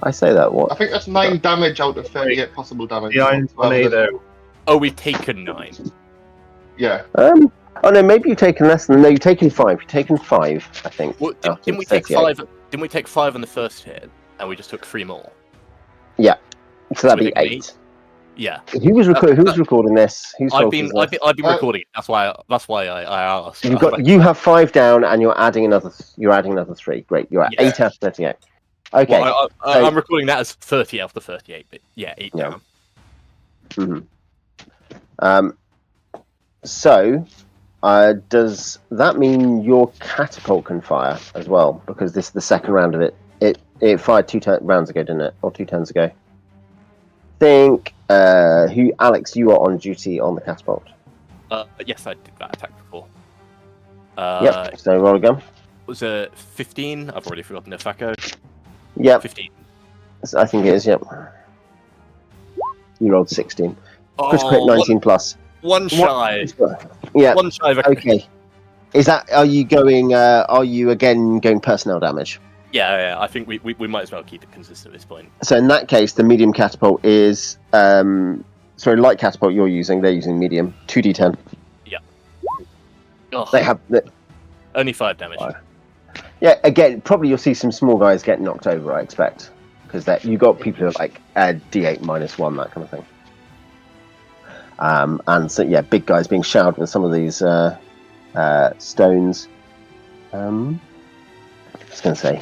I say that. What? I think that's 9 damage out of 38 possible damage. Oh, we've taken 9. Yeah. Oh no, maybe you've taken less than. No, you've taken 5. You've taken 5, I think. Well, didn't we take 5? Didn't we take 5 on the first hit, and we just took 3 more? Yeah. So that'd be 8. Yeah. Who was recording this? I've been recording it. That's why I asked. You have 5 down, and you're adding another 3. Great. You're at 8 out of 38. Okay. Well, I'm recording that as 30 out of the 38, but yeah, 8 down. Mm-hmm. So, does that mean your catapult can fire as well? Because this is the second round of it. It fired 2 rounds ago, didn't it? Or 2 turns ago? Think Alex, you are on duty on the catapult. Yes, I did that attack before. Yep, so roll again. Was it 15? I've already forgotten the FACO. Yep. 15. I think it is, yep. You rolled 16. Critical hit 19 plus. One shy. Yeah. One shy of a crit. Okay. Is that? Are you going? Are you again going personnel damage? Yeah. I think we might as well keep it consistent at this point. So in that case, the medium catapult is light catapult. You're using. They're using medium. 2d10. Yeah. Oh, They have. only 5 damage. Yeah. Again, probably you'll see some small guys get knocked over. I expect because you got people who are like d8 -1, that kind of thing. And so yeah, big guys being showered with some of these stones. I was going to say,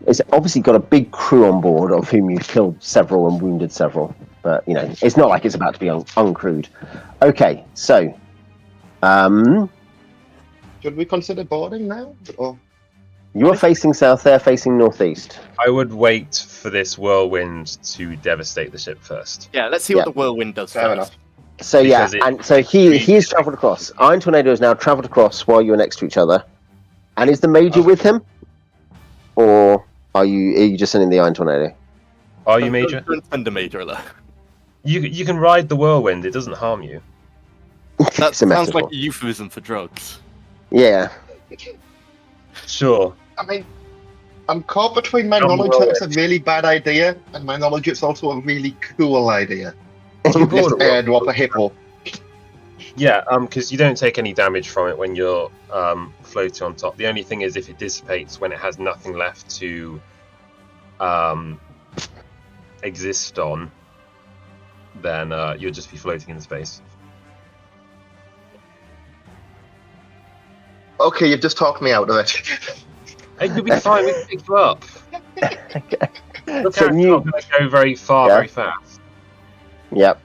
it's obviously got a big crew on board of whom you've killed several and wounded several, but you know it's not like it's about to be uncrewed. Okay, so should we consider boarding now? Or you're facing south, they're facing northeast. I would wait for this whirlwind to devastate the ship first. Yeah, let's see what the whirlwind does Fair first. enough. So yeah, Because and so he has travelled across. Iron Tornado has now travelled across while you're next to each other. And is the Major with him, or are you just sending the Iron Tornado? Are you, Major? Don't send a Major there. You can ride the whirlwind. It doesn't harm you. That It's a sounds metaphor. like a euphemism for drugs. Yeah. Sure. I mean, I'm caught between my Don't knowledge roll that it's a really bad idea and my knowledge it's also a really cool idea. You This board airdrop a hippo. Yeah, because you don't take any damage from it when you're floating on top. The only thing is if it dissipates when it has nothing left to exist on, then you'll just be floating in space. Okay, you've just talked me out of it. Hey, you'll be fine. We can pick you up. Look So out, new- you're not going to go very far, Yeah. very fast. Yep.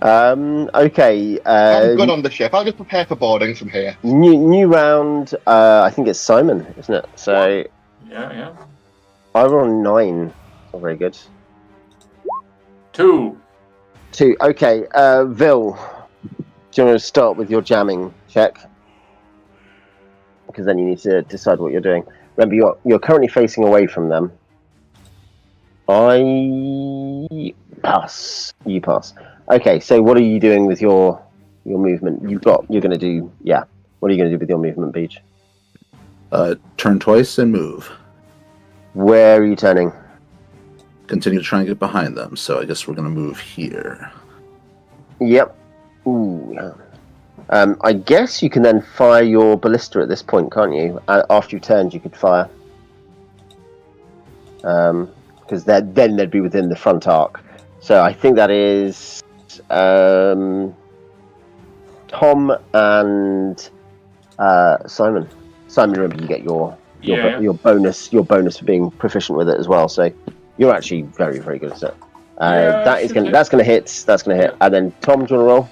Okay. I'm good on the ship. I'll just prepare for boarding from here. New round. I think it's Simon, isn't it? So Yeah. I roll 9. Not very good. 2. 2. Okay. Vil, do you want to start with your jamming check? Because then you need to decide what you're doing. Remember, you're currently facing away from them. I pass. You pass. Okay. So what are you doing with your movement? You're going to do. Yeah. What are you going to do with your movement, Beach? Turn twice and move. Where are you turning? Continue to try and get behind them. So I guess we're going to move here. Yep. Ooh. Yeah. I guess you can then fire your ballista at this point, can't you? After you turned, you could fire. Because then they'd be within the front arc. So I think that is Tom and Simon. Simon, remember you get your bonus for being proficient with it as well. So you're actually very, very good at it. That's going to hit. That's going to hit. And then Tom, do you want to roll?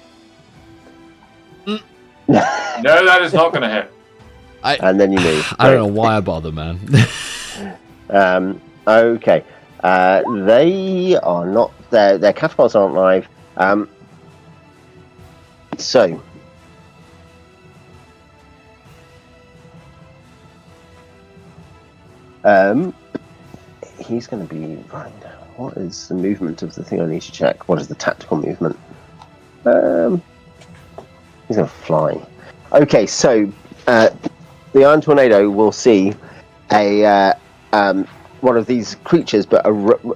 No, that is not going to hit. And then you move. I don't know why I bother, man. Okay. They are not. Their catapults aren't live. So. He's going to be right now. What is the movement of the thing I need to check? What is the tactical movement? He's going to fly. Okay, so the Iron Tornado will see a one of these creatures, but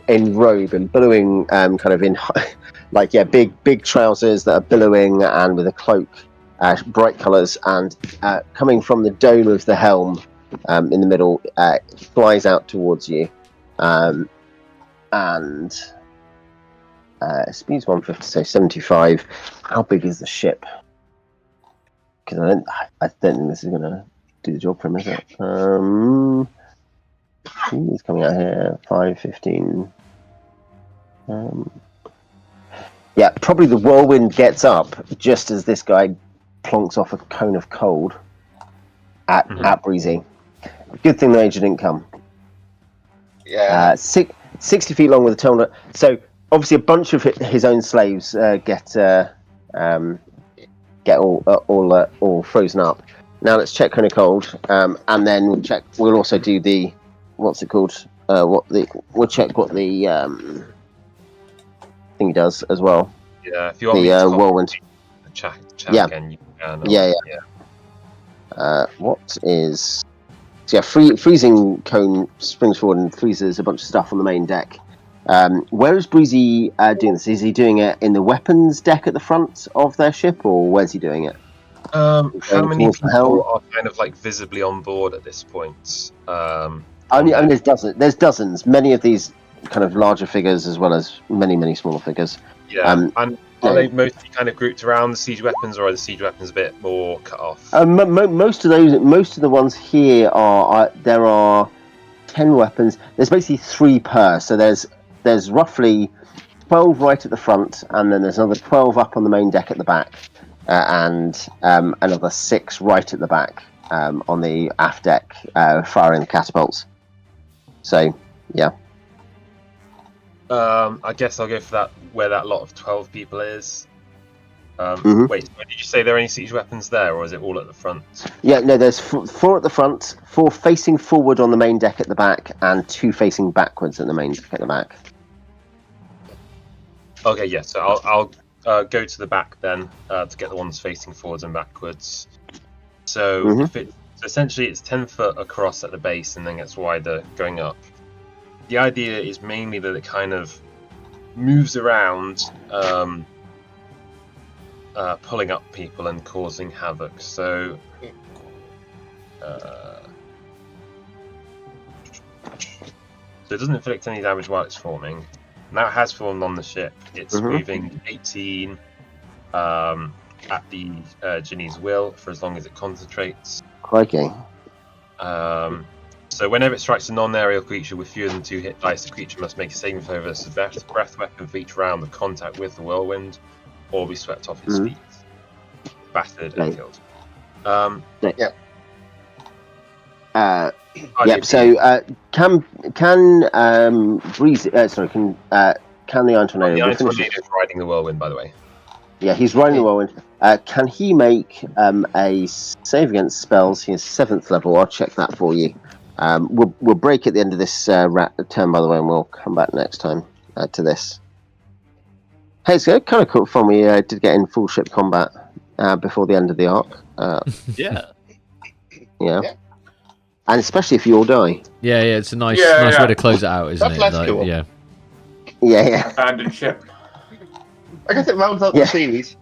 in robe and billowing, kind of in big trousers that are billowing and with a cloak, bright colours, and coming from the dome of the helm in the middle, flies out towards you, and speed's 150, so 75. How big is the ship? Because I don't think this is going to do the job for him, is it? He's coming out here, 5, 15. Yeah, probably the whirlwind gets up just as this guy plonks off a cone of cold at Breezy. Good thing the Major didn't come. Yeah. 60 feet long with a tunnel. So obviously a bunch of his own slaves get all frozen up. Now let's check kind of cold, and then we'll also do the we'll check what the thing does as well. Yeah, if you want the me to whirlwind. chat Yeah. again, you can. Yeah. What is... So freezing cone springs forward and freezes a bunch of stuff on the main deck. Where is Breezy doing this? Is he doing it in the weapons deck at the front of their ship, or where's he doing it? How many towards the helm? people are kind of like visibly on board at this point? I mean, there's dozens. Many of these kind of larger figures, as well as many smaller figures. Yeah, and are they mostly kind of grouped around the siege weapons, or are the siege weapons a bit more cut off? Most of the ones here there are 10 weapons. There's basically 3 per. So there's roughly 12 right at the front, and then there's another 12 up on the main deck at the back, and another 6 right at the back on the aft deck, firing the catapults. So, yeah. I guess I'll go for that, where that lot of 12 people is. Wait, did you say there are any siege weapons there, or is it all at the front? Yeah, no, there's 4 at the front, 4 facing forward on the main deck at the back, and 2 facing backwards at the main deck at the back. Okay, yeah, so I'll go to the back then to get the ones facing forwards and backwards. So essentially it's 10 foot across at the base and then gets wider going up. The idea is mainly that it kind of moves around, pulling up people and causing havoc. So it doesn't inflict any damage while it's forming. Now it has formed on the ship. It's moving 18 at the genie's will for as long as it concentrates. Crikey. So whenever it strikes a non-aerial creature with fewer than 2 hit dice, the creature must make a saving throw versus breath weapon for each round of contact with the whirlwind, or be swept off its feet, battered and killed. So can Breezy? Can the Iron Tornado? The Iron Tornado is riding the whirlwind, by the way. Yeah, he's riding the whirlwind. Can he make a save against spells? He is 7th level. I'll check that for you. We'll break at the end of this turn, by the way, and we'll come back next time to this. Hey, it's kind of cool fun. We did get in full ship combat before the end of the arc. Yeah. And especially if you all die. Yeah, it's a nice way to close it out, isn't That's it? less Like, cool. Yeah. Abandoned ship. I guess it rounds out the series.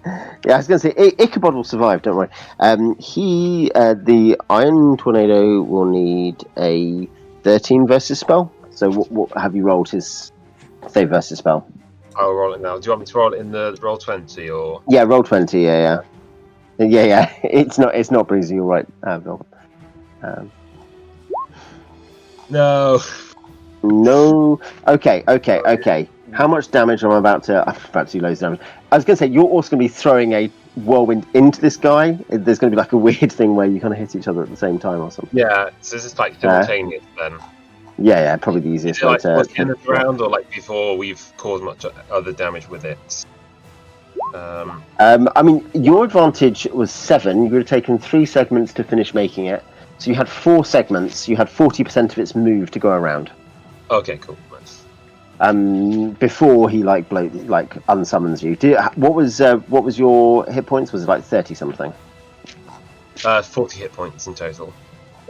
Yeah, I was going to say, Ichabod will survive, don't worry. The Iron Tornado will need a 13 versus spell. So what have you rolled his save versus spell? I'll roll it now. Do you want me to roll it in the roll 20 or? Yeah, roll 20. Yeah. It's not Breezy. You're right, Bill. No. Okay. How much damage am I about to? I'm about to do loads of damage. I was going to say you're also going to be throwing a whirlwind into this guy. There's going to be like a weird thing where you kind of hit each other at the same time or something. Yeah. So is this like simultaneous then? Yeah. Probably the easiest way to. Like end of the round, or like before we've caused much other damage with it. I mean, your advantage was 7. You would have taken 3 segments to finish making it. So you had 4 segments. You had 40% of its move to go around. Okay, cool. Nice. Before he unsummons you. What was your hit points? Was it like 30 something? 40 hit points in total.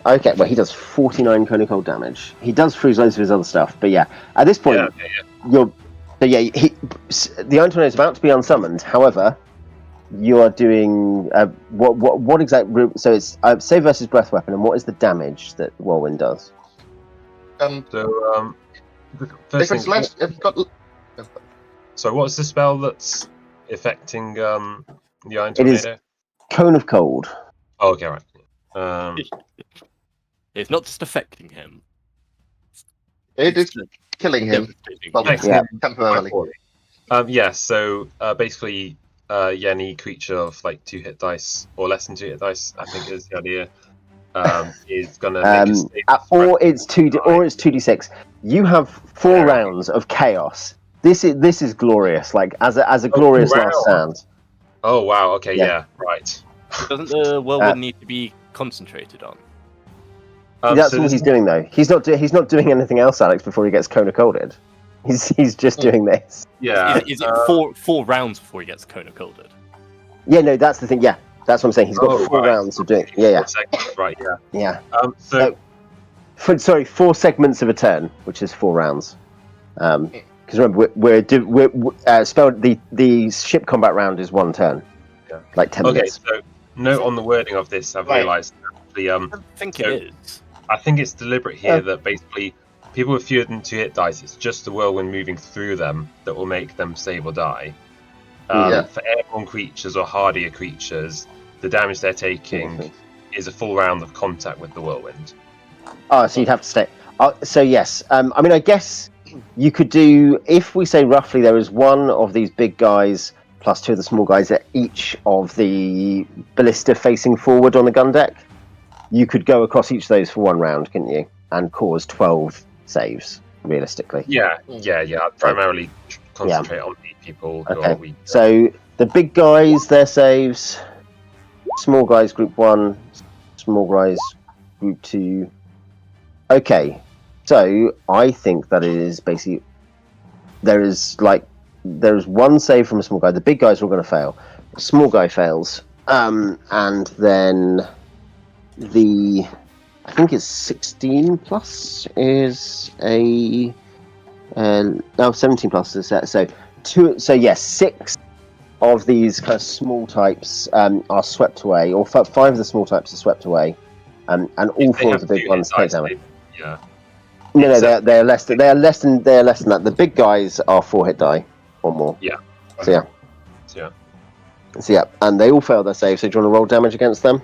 Okay, well he does 49 cone of cold damage. He does freeze loads of his other stuff, but yeah, at this point the Iron Tornado is about to be unsummoned. However, you are doing what exact route? So it's save versus breath weapon, and what is the damage that Whirlwind does? First thing, so what's the spell that's affecting the Iron Tornado? It is Cone of Cold. Oh, okay, right. It's not just affecting him. It is killing him. Temporarily. So basically, any creature of like 2 hit dice or less than 2 hit dice, I think is the idea, is gonna make a save. Or it's 2d6. You have 4 rounds of chaos. This is glorious. Like as a glorious last stand. Oh wow. Okay. Yeah. Right. Doesn't the whirlwind need to be concentrated on? That's what he's doing though. He's not doing anything else, Alex. Before he gets Cone of Colded, he's just doing this. Yeah. Is it 4 rounds before he gets Cone of Colded? Yeah, no, that's the thing. Yeah, that's what I'm saying. He's got 4 rounds of doing. Yeah. 4 seconds, right? Yeah. Yeah. So 4 segments of a turn, which is 4 rounds. Because remember, the ship combat round is 1 turn. Yeah. Like 10 minutes. Okay, so note on the wording of this, I've realised the I think it is. I think it's deliberate here that basically people with fewer than 2 hit dice, it's just the whirlwind moving through them that will make them save or die. For airborne creatures or hardier creatures, the damage they're taking is a full round of contact with the whirlwind. Oh, so you'd have to stay. So yes, I mean, I guess you could do, if we say roughly there is 1 of these big guys plus 2 of the small guys at each of the ballista facing forward on the gun deck, you could go across each of those for 1 round, couldn't you? And cause 12 saves, realistically. Yeah. I'd primarily concentrate on the people who are weak. So the big guys, their saves, small guys group 1, small guys group 2. Okay, so I think that it is basically there's 1 save from a small guy. The big guys are all going to fail. The small guy fails, and then I think it's 16 plus is a 17 plus is that. So yes, 6 of these kind of small types are swept away, or 5 of the small types are swept away, and all 4 of the big ones take damage. Yeah. No, they're less than that. The big guys are 4 hit die or more. Yeah. So yeah, and they all fail their save. So do you want to roll damage against them?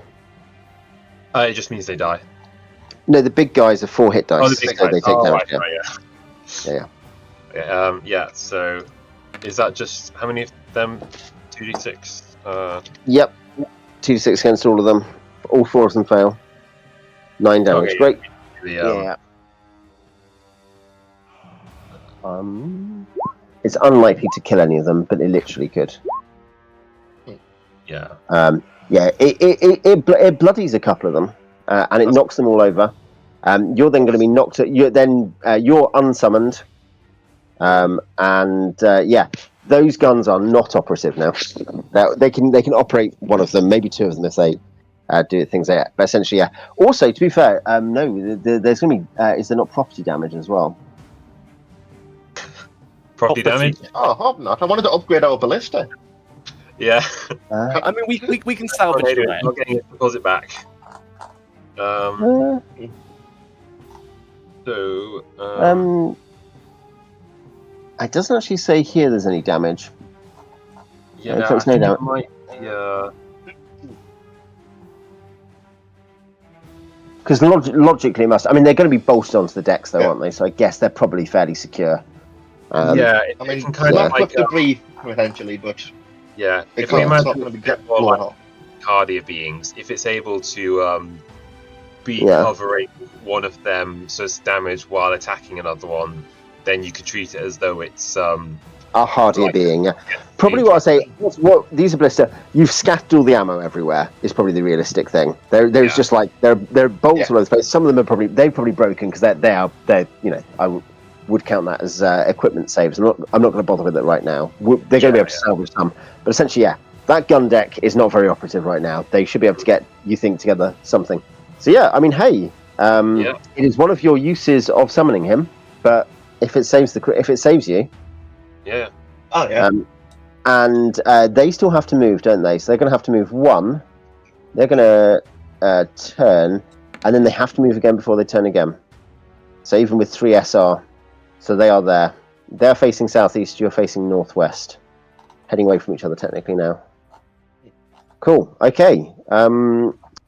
It just means they die. No, the big guys are 4 hit dice. Oh, the big guys. They take damage. Yeah. So, is that just how many of them? 2d6. Yep. 2d6 against all of them. All 4 of them fail. 9 damage. Okay. Great. Yeah. It's unlikely to kill any of them, but it literally could. Yeah. It bloodies a couple of them, and it knocks them all over. You're then going to be knocked. You're unsummoned, those guns are not operative now. They can operate 1 of them, maybe 2 of them if they do things there. But essentially, yeah. Also, to be fair, no, there's going to be. Is there not property damage as well? Property damage? Oh, I hope not. I wanted to upgrade our ballista. Yeah. I mean, we can salvage it. Not getting his deposit back. It doesn't actually say here there's any damage. Yeah, I think it might be, because logically, it must. I mean, they're going to be bolted onto the decks, though, aren't they? So I guess they're probably fairly secure. It can kind of like debris potentially, but if we imagine more like cardia beings, if it's able to be covering 1 of them, so it's damage while attacking another one, then you could treat it as though it's a hardier being. Probably what I say. What these are ballista. You've scattered all the ammo everywhere. Is probably the realistic thing. There's just like there are bolts all over the place. Some of them are probably broken because they're I would count that as equipment saves. I'm not going to bother with it right now. They're going to be able to salvage some, but essentially, that gun deck is not very operative right now. They should be able to get together something. So yeah, I mean, hey, it is one of your uses of summoning him, but if it saves you, and they still have to move, don't they? So they're going to have to move 1. They're going to turn, and then they have to move again before they turn again. So even with 3 SR. So they are there. They're facing southeast, you're facing northwest. Heading away from each other technically now. Cool. Okay.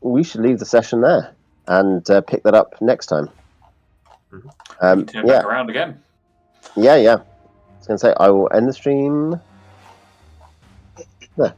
We should leave the session there and pick that up next time. Turn back around again. Yeah. I was going to say, I will end the stream there.